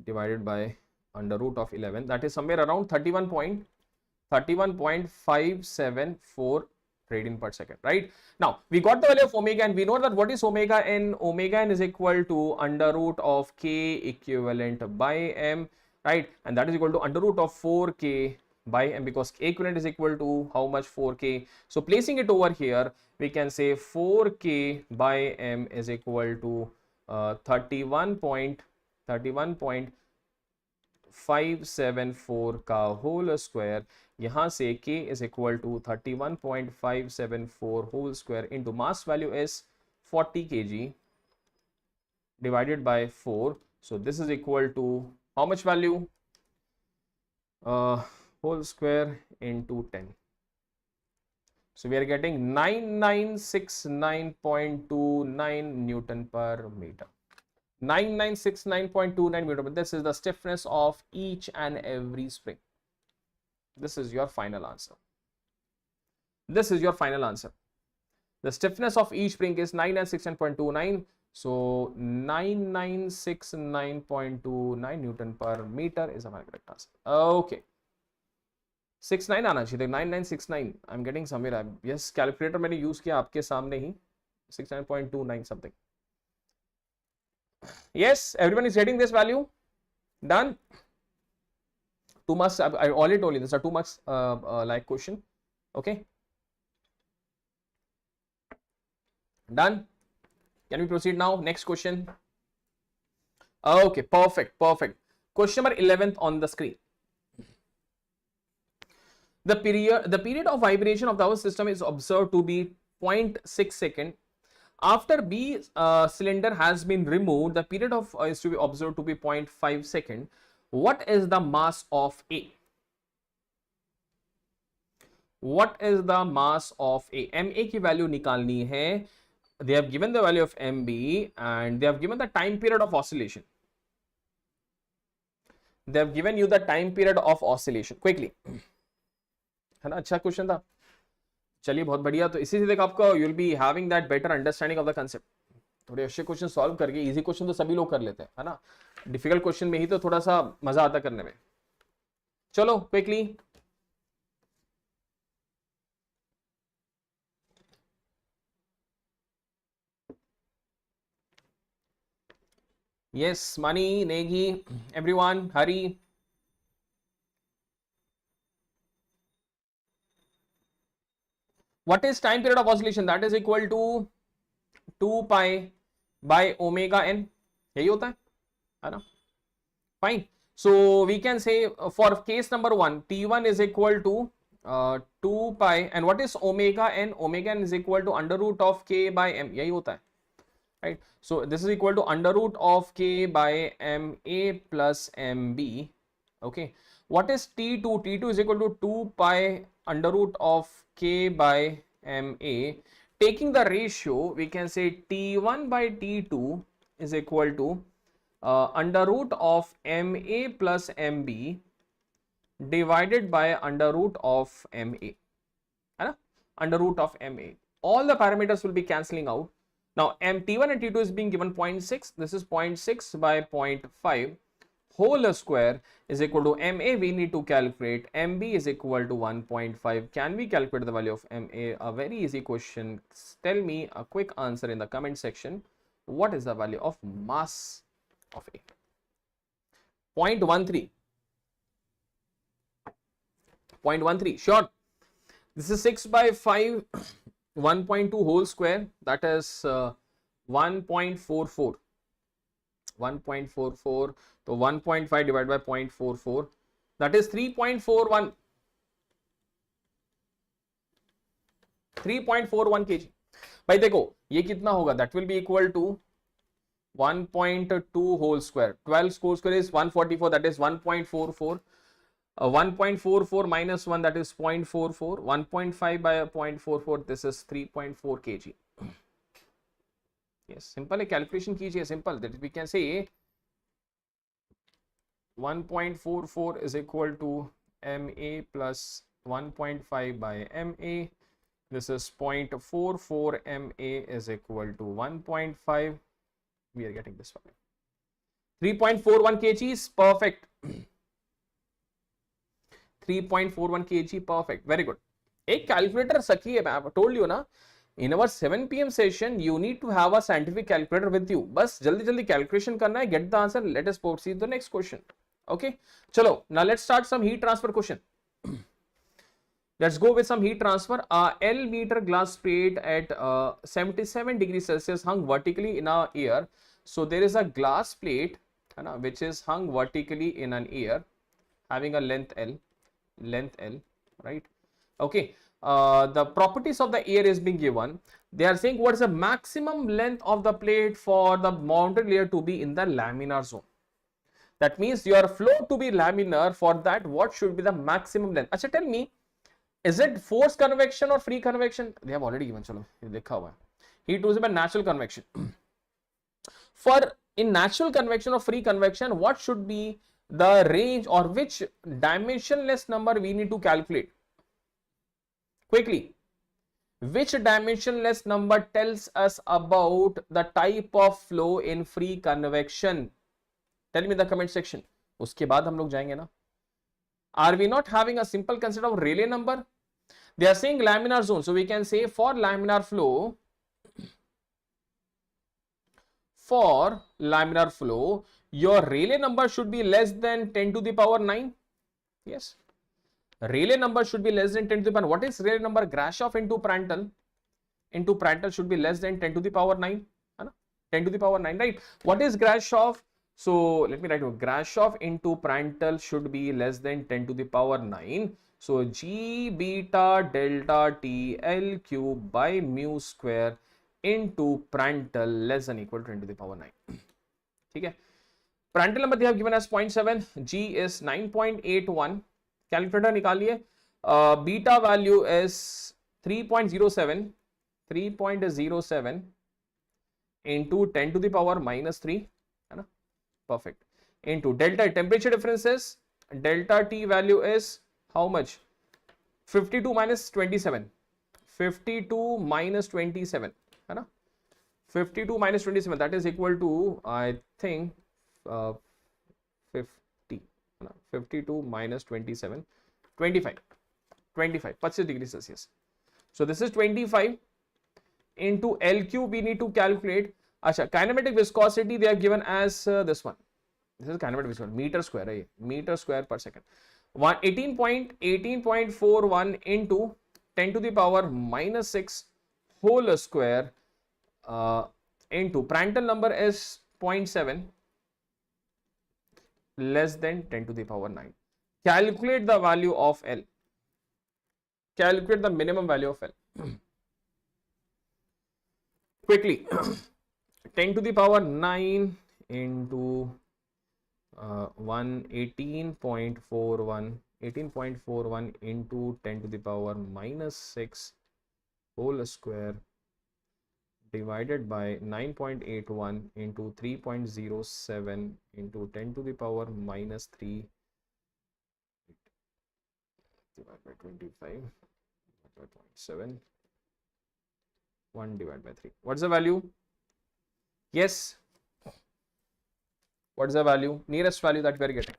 A: Divided by under root of 11, that is somewhere around 31.574 radian per second, right? Now we got the value of omega and we know that what is omega n? Omega n is equal to under root of k equivalent by m, right? And that is equal to under root of 4k by m, because k equivalent is equal to how much? 4k. So placing it over here, we can say 4k by m is equal to 31.574 का whole square. यहाँ से k is equal to 31.574 whole square into mass value is 40 kg divided by 4. So this is equal to how much value? Whole square into 10. So we are getting 9969.29 Newton per meter. 9969.29 meter. But this is the stiffness of each and every spring. This is your final answer. This is your final answer. The stiffness of each spring is 9969.29. So 9969.29 Newton per meter is our correct answer. Okay. 69 आना चाहिए. 9969. I'm getting somewhere. Yes, calculator मैंने use किया आपके सामने ही. 69.29 something. Yes, everyone is getting this value. Done. 2 marks. I already told you this is a 2 marks like question. Okay. Done. Can we proceed now? Next question. Okay, perfect, perfect. Question number 11th on the screen. The period of vibration of the our system is observed to be 0.6 second. After B cylinder has been removed, the period of is to be observed to be 0.5 second. What is the mass of A? What is the mass of A? MA की value निकालनी है. They have given the value of MB and they have given the time period of oscillation. They have given you the time period of oscillation. Quickly. है ना, अच्छा question था. चलिए बहुत बढ़िया. तो इसी से देख आपका you will be having that better understanding of the concept. थोड़े अच्छे क्वेश्चन सॉल्व करके, इजी क्वेश्चन तो सभी लोग कर लेते हैं, है ना. डिफिकल्ट क्वेश्चन में ही तो थोड़ा सा मजा आता करने में. चलो quickly. Yes, Mani, Negi, everyone, hurry. What is time period of oscillation? That is equal to 2 pi by omega n. यही होता है ना? Fine. So we can say for case number 1, T1 is equal to 2 pi, and what is omega n? Omega n is equal to under root of k by m. यही होता है. Right, so this is equal to under root of k by ma plus mb. Okay, what is t2? T2 is equal to 2 pi under root of k by ma. Taking the ratio, we can say t1 by t2 is equal to under root of ma plus mb divided by under root of ma. Under root of ma. All the parameters will be cancelling out. Now, T1 and T2 is being given 0.6. This is 0.6 by 0.5 whole square is equal to MA. We need to calculate. MB is equal to 1.5. Can we calculate the value of MA? A very easy question. Tell me a quick answer in the comment section. What is the value of mass of A? 0.13. 0.13. Sure. This is 6 by 5. 1.2 whole square, that is 1.44. 1.44. So 1.5 divided by 0.44, that is 3.41. 3.41 kg. भाई देखो ये कितना होगा? That will be equal to 1.2 whole square. 12 whole square is 144. That is 1.44. 1.44 minus 1, that is 0.44. 1.5 by 0.44, this is 3.4 kg. Yes, simple है, calculation कीजिए, simple, that we can say 1.44 is equal to MA plus 1.5 by MA. This is 0.44 MA is equal to 1.5. We are getting this one. 3.41 kgs, perfect. 3.41 kg, perfect. Very good. एक calculator सकी है, I told you ना, in our 7 PM session you need to have a scientific calculator with you. बस जल्दी जल्दी calculation करना है, get the answer. Let us proceed to the next question. Okay, चलो, now let's start some heat transfer question. Let's go with some heat transfer. L meter glass plate at 77 degrees Celsius hung vertically in a air. So there is a glass plate which is hung vertically in an air having a length L, right? Okay, the properties of the air is being given. They are saying what is the maximum length of the plate for the mounted layer to be in the laminar zone. That means your flow to be laminar, for that what should be the maximum length? Achha, tell me, is it forced convection or free convection? They have already given, chalo, ye likha hua hai. Heat transfer by natural convection. For in natural convection or free convection, what should be the range or which dimensionless number we need to calculate? Quickly, which dimensionless number tells us about the type of flow in free convection? Tell me in the comment section. उसके बाद हम लोग जाएंगे ना. Are we not having a simple concept of Rayleigh number? They are saying laminar zone, so we can say for laminar flow, your Rayleigh number should be less than 10 to the power 9. Yes, Rayleigh number should be less than 10 to the power 9. What is Rayleigh number? Grashof into Prandtl should be less than 10 to the power 9. 10 to the power 9, right? What is Grashof? So let me write down. Grashof into Prandtl should be less than 10 to the power 9. So G beta delta T L cube by mu square into Prandtl less than equal to 10 to the power 9. Okay. Prandtl number they have given as 0.7. G is 9.81. Calculator निकालिए. Beta value is 3.07. 3.07 into 10 to the power minus 3. Perfect. Into delta temperature differences. Delta T value is how much? 52 minus 27. 52 minus 27. 52 minus 27. That is equal to, I think, 50. 52 minus 27. 25. 25 degrees Celsius. So this is 25 into L cube. We need to calculate. Achha, kinematic viscosity they are given as this one. This is kinematic viscosity, meter square, meter square per second. 18.41 into 10 to the power minus 6 whole square into Prandtl number is 0.7 less than 10 to the power 9. Calculate the value of L. Calculate the minimum value of L. Quickly. 10 to the power 9 into 18.41 into 10 to the power minus 6 whole square divided by 9.81 into 3.07 into 10 to the power minus 3 divided by 25 by 0.7 1 divided by 3. What's the value? Yes. What is the value? Nearest value that we are getting.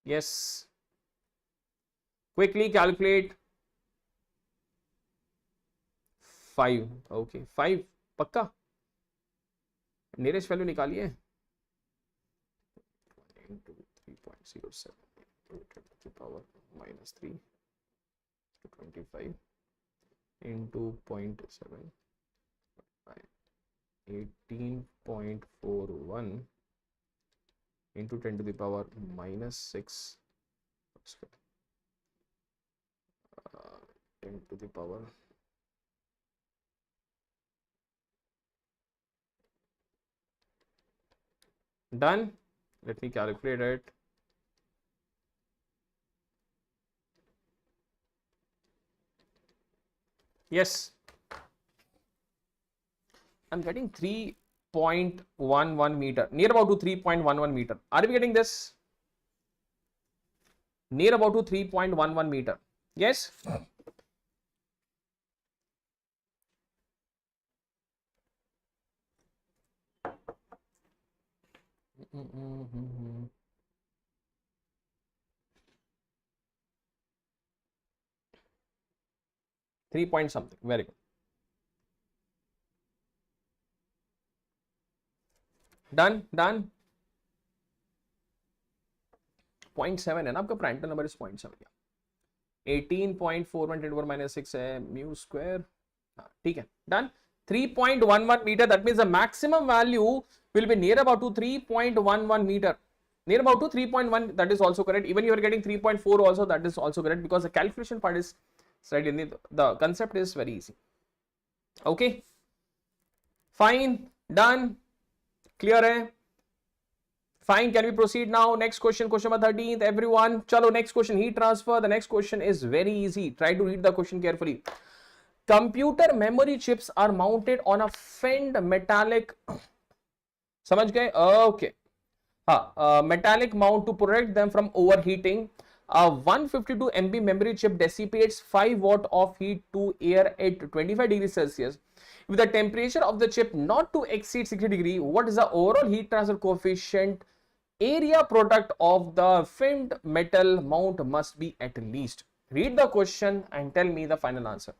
A: Yes. Quickly calculate. 5. Okay. 5. Pakka. Nearest value निकालिए. Into 3.07 to the power minus 3 to 25 into 0.7 by 18.41 into 10 to the power minus 6 10 to the power done. Let me calculate it. Yes, I'm getting 3.11 meter, near about to 3.11 meter. Are we getting this? Near about to 3.11 meter. Yes. Three point something. Very good. Done. 0.7 है ना आपका प्राइमटल number is 0.7. 18.41 10 minus 6 है mu square. ठीक है. Done. 3.11 meter. That means the maximum value will be near about to 3.11 meter. Near about to 3.1. That is also correct. Even you are getting 3.4 also. That is also correct because the calculation part is slightly. The concept is very easy. Okay. Fine. Done. Clear hai? Fine. Can we proceed now? Next question. Question number 13th. Everyone. Chalo. Next question. Heat transfer. The next question is very easy. Try to read the question carefully. Computer memory chips are mounted on a finned metallic. समझ गए? Okay. Metallic mount to protect them from overheating. A 152 MB memory chip dissipates 5 watt of heat to air at 25 degrees Celsius. With the temperature of the chip not to exceed 60 degree, what is the overall heat transfer coefficient? Area product of the finned metal mount must be at least. Read the question and tell me the final answer.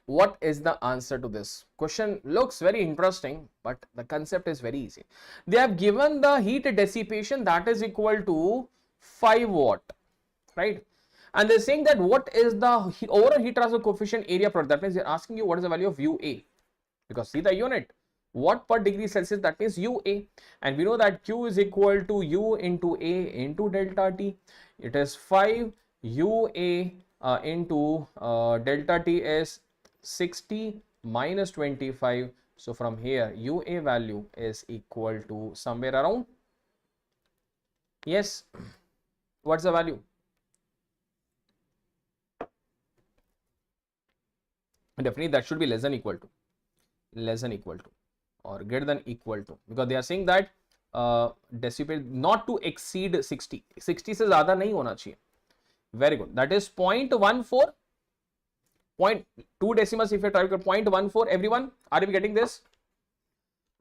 A: What is the answer to this question? Looks very interesting, but the concept is very easy. They have given the heat dissipation that is equal to 5 watt, right? And they're saying that what is the overall heat transfer coefficient area product. That means they're asking you what is the value of UA, because see the unit, watt per degree Celsius, that means UA, and we know that Q is equal to U into A into delta T. It is 5 UA into delta T is 60 minus 25. So from here UA value is equal to somewhere around, yes, what's the value? Definitely that should be less than equal to or greater than equal to, because they are saying that dissipate not to exceed 60 से ज़्यादा नहीं होना चाहिए. Very good. That is 0.14, 0.2 decimals if you try to 0.14. Everyone, are you getting this?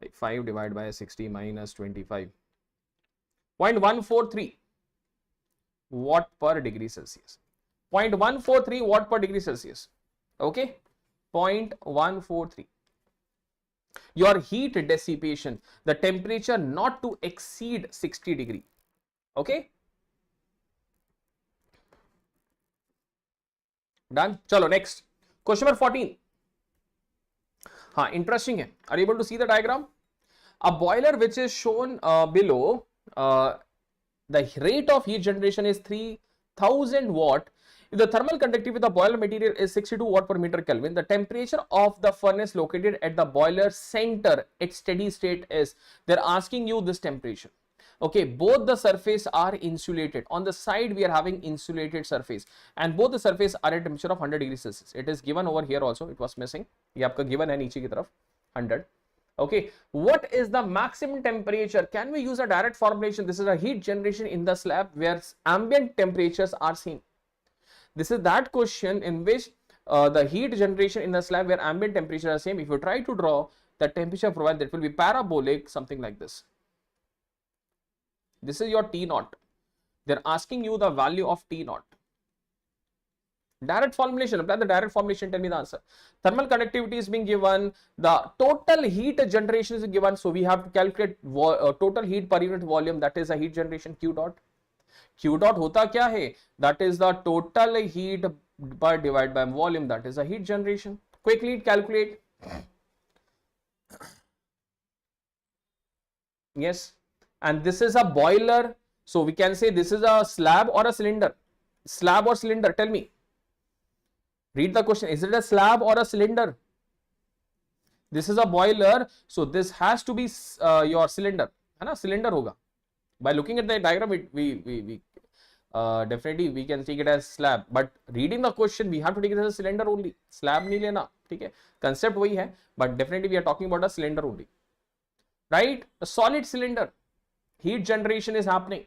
A: Like 5 divided by 60 minus 25. 0.143 watt per degree Celsius. 0.143 watt per degree Celsius. Okay. 0.143. Your heat dissipation, the temperature not to exceed 60 degree. Okay. Done. Chalo, next. Question number 14. Interesting hai. Are you able to see the diagram? A boiler which is shown below, the rate of heat generation is 3000 watt. If the thermal conductivity of the boiler material is 62 watt per meter Kelvin, the temperature of the furnace located at the boiler center at steady state is, they're asking you this temperature. Okay, both the surface are insulated. On the side we are having insulated surface, and both the surface are at temperature of 100 degrees Celsius. It is given over here also, it was missing. ये आपका given है नीचे की तरफ 100. Okay, what is the maximum temperature? Can we use a direct formulation? This is a heat generation in the slab where ambient temperatures are same. This is that question in which the heat generation in the slab where ambient temperatures are same. If you try to draw the temperature provided, that will be parabolic, something like this. This is your T naught. They're asking you the value of T naught. Direct formulation, apply the direct formulation, tell me the answer. Thermal conductivity is being given, the total heat generation is given, so we have to calculate total heat per unit volume, that is a heat generation Q dot. Q dot hota kya hai? That is the total heat per divided by volume, that is a heat generation. Quickly calculate. Yes, and this is a boiler, so we can say this is a slab or a cylinder. Slab or cylinder, tell me. Read the question. Is it a slab or a cylinder? This is a boiler, so this has to be your cylinder. है ना? Cylinder होगा. By looking at the diagram, we definitely we can take it as slab. But reading the question, we have to take it as a cylinder only. Slab नहीं लेना. ठीक है, concept वही है, but definitely we are talking about a cylinder only, right? A solid cylinder, heat generation is happening.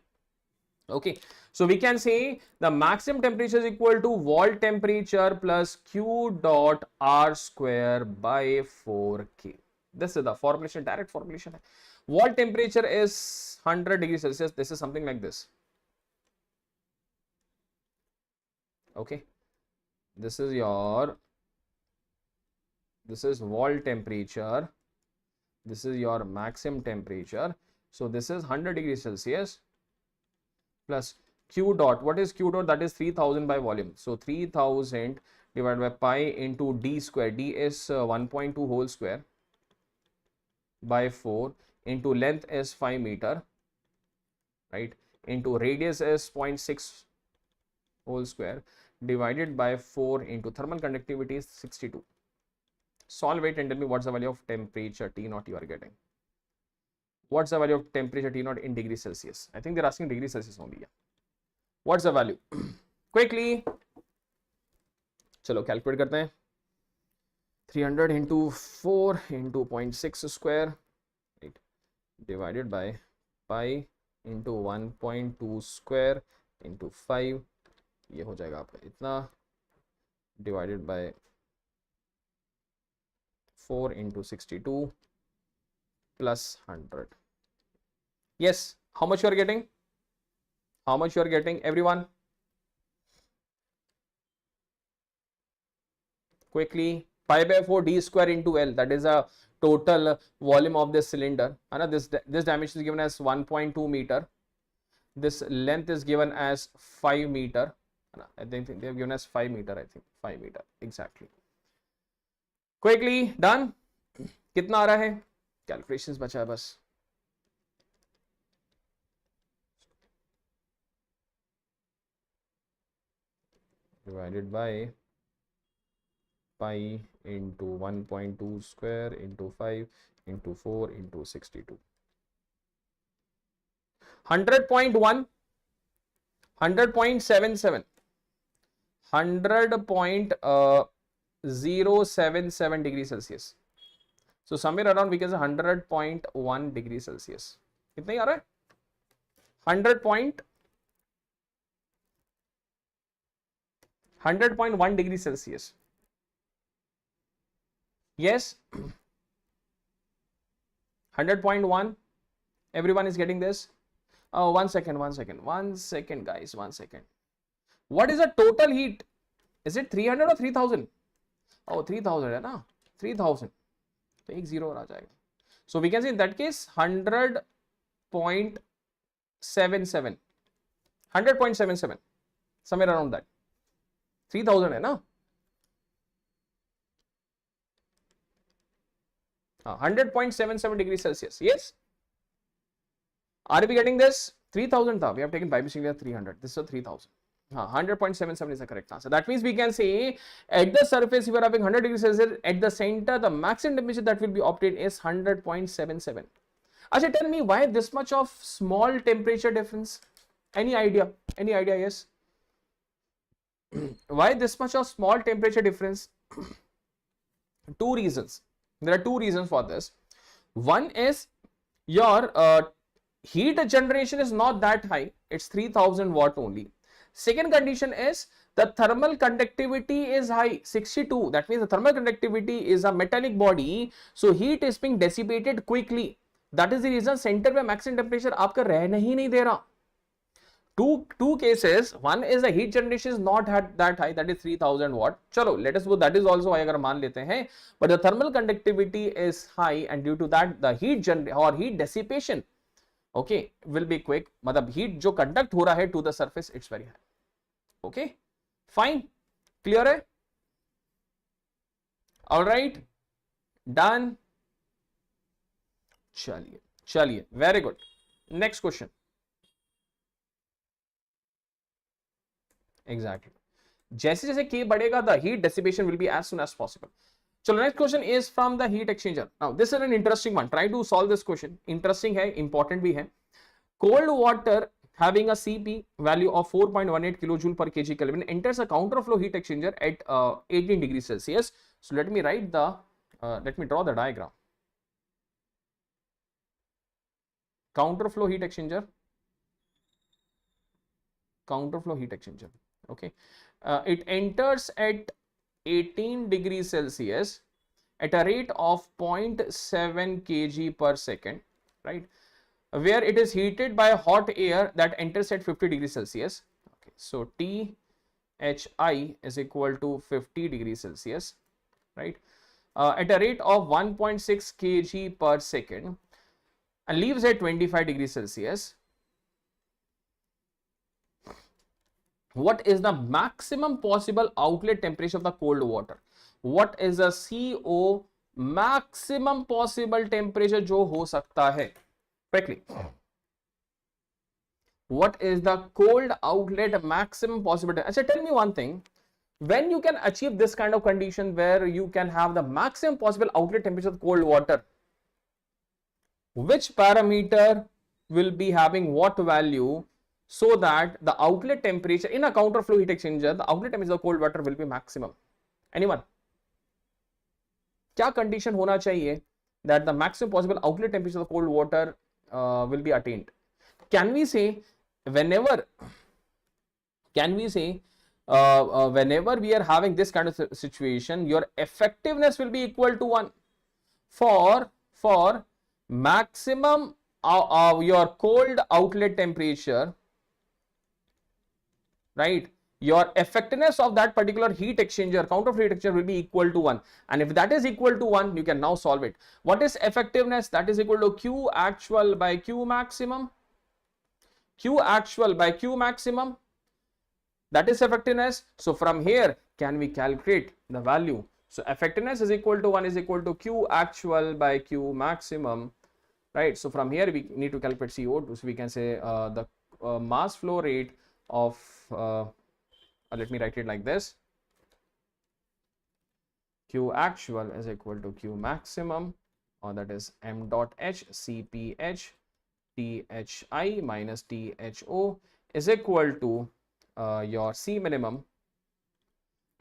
A: Okay, so we can say the maximum temperature is equal to wall temperature plus Q dot R square by 4K. This is the formulation, direct formulation. Wall temperature is 100 degrees Celsius. This is something like this. Okay, this is wall temperature. This is your maximum temperature. So this is 100 degrees Celsius plus Q dot. What is Q dot? That is 3000 by volume. So 3000 divided by pi into d square. D is 1.2 whole square by 4 into length is 5 meter, right? Into radius is 0.6 whole square divided by 4 into thermal conductivity is 62. Solve it and tell me what's the value of temperature T naught you are getting. What's the value of temperature T naught in degrees Celsius? I think they're asking degrees Celsius only. Yeah. What's the value? Quickly. चलो calculate करते हैं. 300 into 4 into 0.6 square, right? Divided by pi into 1.2 square into 5. ये हो जाएगा आपका इतना divided by 4 into 62 plus 100. Yes, how much you are getting? How much you are getting, everyone? Quickly, pi by 4 d square into L, that is a total volume of this cylinder. And this dimension is given as 1.2 meter. This length is given as 5 meter. I think they have given us 5 meter, I think 5 meter exactly. Quickly done. कितना आ रहा है? Calculations बचा है बस. Divided by pi into 1.2 square into 5 into 4 into 62. 100.1, 100.77, 100.077 degrees Celsius. So somewhere around we can say 100.1 degrees Celsius. कितना ही आ रहा है? 100.1 degrees Celsius. Yes. 100.1. Everyone is getting this? Oh, one second, guys, 1 second. What is the total heat? Is it 300 or 3000? Oh, 3000 है ना? 3000. तो एक zero और आ जाएगा. So we can say in that case 100.77. 100.77. Somewhere around that. 3000 है ना? 100.77 degrees Celsius. Yes. Are we getting this? 3000 tha. We have taken bimetallic 300. This is 3000. 100.77 is the correct answer. That means we can say at the surface, if you are having 100 degrees Celsius, at the center, the maximum temperature that will be obtained is 100.77. Actually, tell me why this much of small temperature difference? Any idea? Any idea? Yes. Why this much of small temperature difference? Two reasons. There are two reasons for this. One is your heat generation is not that high. It's 3000 watt only. Second condition is the thermal conductivity is high, 62. That means the thermal conductivity is a metallic body. So heat is being dissipated quickly. That is the reason center पे maximum temperature आपका रहने ही नहीं दे रहा. Two cases. One is the heat generation is not that high, that is 3000 watt. Chalo, let us go. That is also high अगर मान लेते हैं. But the thermal conductivity is high, and due to that the heat dissipation, okay, will be quick. मतलब heat जो conduct हो रहा है to the surface, it's very high. Okay, fine, clear है? All right, done. चलिए, very good. Next question. Exactly. जैसे जैसे K बढ़ेगा, the heat dissipation will be as soon as possible. So next question is from the heat exchanger. Now this is an interesting one. Try to solve this question. Interesting है, important भी है. Cold water having a Cp value of 4.18 kilojoule per kg Kelvin enters a counterflow heat exchanger at 18 degrees Celsius. So let me write the, let me draw the diagram. Counterflow heat exchanger, okay. It enters at 18 degrees Celsius at a rate of 0.7 kg per second, right, where it is heated by hot air that enters at 50 degrees Celsius. Okay, so THI is equal to 50 degrees Celsius, right, at a rate of 1.6 kg per second, and leaves at 25 degrees Celsius. What is the maximum possible outlet temperature of the cold water? What is the CO maximum possible temperature जो हो सकता है? Quickly. What is the cold outlet maximum possible temperature? Tell me one thing. When you can achieve this kind of condition where you can have the maximum possible outlet temperature of cold water, which parameter will be having what value, so that the outlet temperature in a counterflow heat exchanger, the outlet temperature of cold water will be maximum? Anyone? क्या condition होना चाहिए that the maximum possible outlet temperature of cold water will be attained? Can we say whenever we are having this kind of situation, your effectiveness will be equal to 1 for maximum your cold outlet temperature, right? Your effectiveness of that particular heat exchanger, counterflow heat exchanger, will be equal to 1. And if that is equal to 1, you can now solve it. What is effectiveness? That is equal to Q actual by Q maximum. Q actual by Q maximum. That is effectiveness. So from here, can we calculate the value? So effectiveness is equal to 1 is equal to Q actual by Q maximum, right? So from here, we need to calculate CO2. So we can say the mass flow rate of, let me write it like this. Q actual is equal to Q maximum, or that is m dot h Cph Thi minus Tho is equal to your C minimum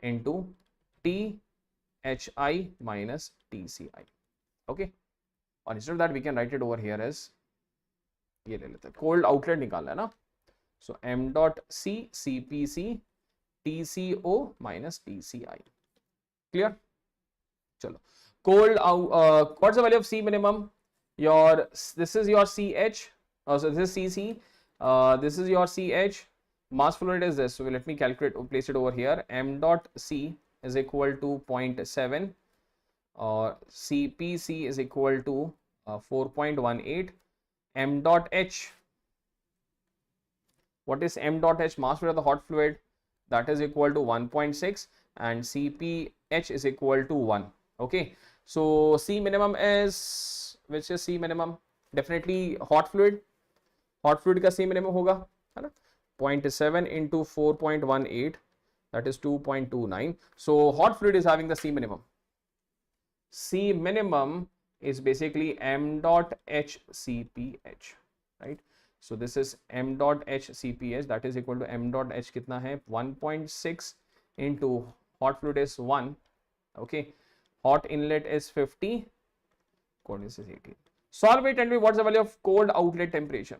A: into Thi minus Tci. Okay, or instead of that we can write it over here as ये ले लेते हैं, cold outlet निकालना है ना, so m dot C Cpc Tco minus Tci. Clear? चलो, cold what's the value of C minimum? This is your Ch, so this is Cc, this is your Ch, mass flow rate is this. So let me calculate, place it over here. M dot C is equal to 0.7, or Cpc is equal to 4.18. M dot H, what is M dot H? Mass flow rate of the hot fluid, that is equal to 1.6, and Cph is equal to 1. Okay, so C minimum is, which is C minimum? Definitely hot fluid. Hot fluid का C minimum होगा, है ना? 0.7 into 4.18, that is 2.29. So hot fluid is having the C minimum. C minimum is basically m dot h Cph, right? So this is m dot h Cph, that is equal to m dot h कितना है? 1.6 into hot fluid is 1. Okay, hot inlet is 50, cold is 18. Solve it and me what's the value of cold outlet temperature?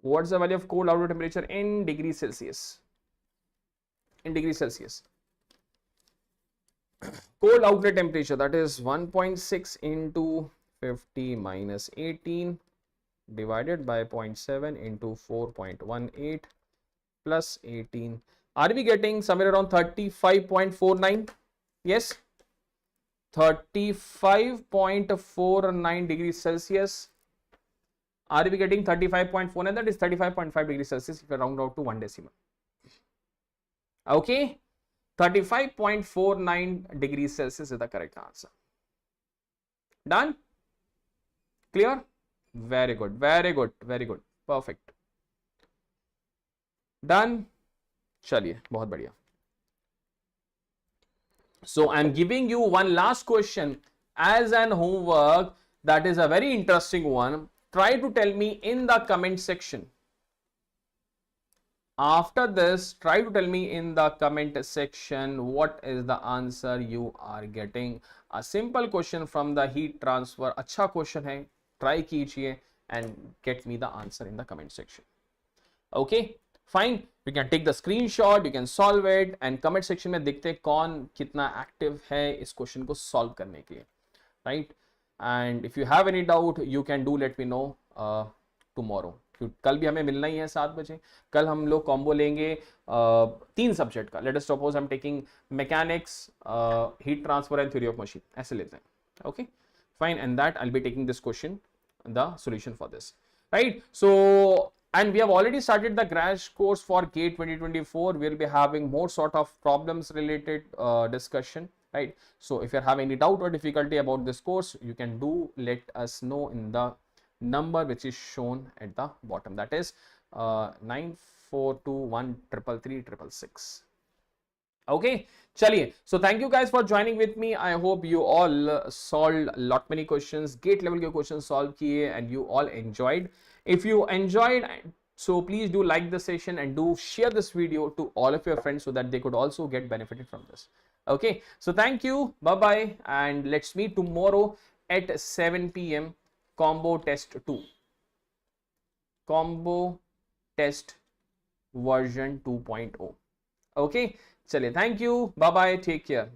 A: What's the value of cold outlet temperature in degrees Celsius? In degrees Celsius. Cold outlet temperature, that is 1.6 into 50 minus 18 divided by 0.7 into 4.18 plus 18. Are we getting somewhere around 35.49? Yes, 35.49 degrees Celsius. Are we getting 35.49? That is 35.5 degrees Celsius if you round out to 1 decimal. Okay, 35.49 degrees Celsius is the correct answer. Done? Clear? Very good, very good, very good. Perfect. Done? चलिए, बहुत बढ़िया. So I'm giving you one last question as an homework. That is a very interesting one. Try to tell me in the comment section. After this, try to tell me in the comment section what is the answer you are getting. A simple question from the heat transfer, अच्छा question है, try कीजिए and get me the answer in the comment section. Okay, fine, you can take the screenshot, you can solve it and comment section में देखते हैं कौन कितना active है इस question को solve करने के लिए, right? And if you have any doubt you can do let me know tomorrow. कल भी हमें मिलना ही है 7 बजे. कल हम लोग कॉम्बो लेंगे 3 सब्जेक्ट का. Let us suppose I am taking mechanics, heat transfer and theory of machine, ऐसे लेते हैं. Okay fine, and that I will be taking this question, the solution for this, right? So and we have already started the crash course for GATE 2024. We'll be having more sort of problems related discussion, right? So if you have any doubt or difficulty about this course, you can do let us know in the number which is shown at the bottom, that is 94213336. Okay, chaliye, so thank you guys for joining with me. I hope you all solved lot many questions, gate level ke questions solve kiye and you all enjoyed. If you enjoyed, so please do like the session and do share this video to all of your friends so that they could also get benefited from this. Okay, so thank you, bye bye, and let's meet tomorrow at 7 p.m. combo test 2, combo test version 2.0. okay, chaliye, thank you, bye bye, take care.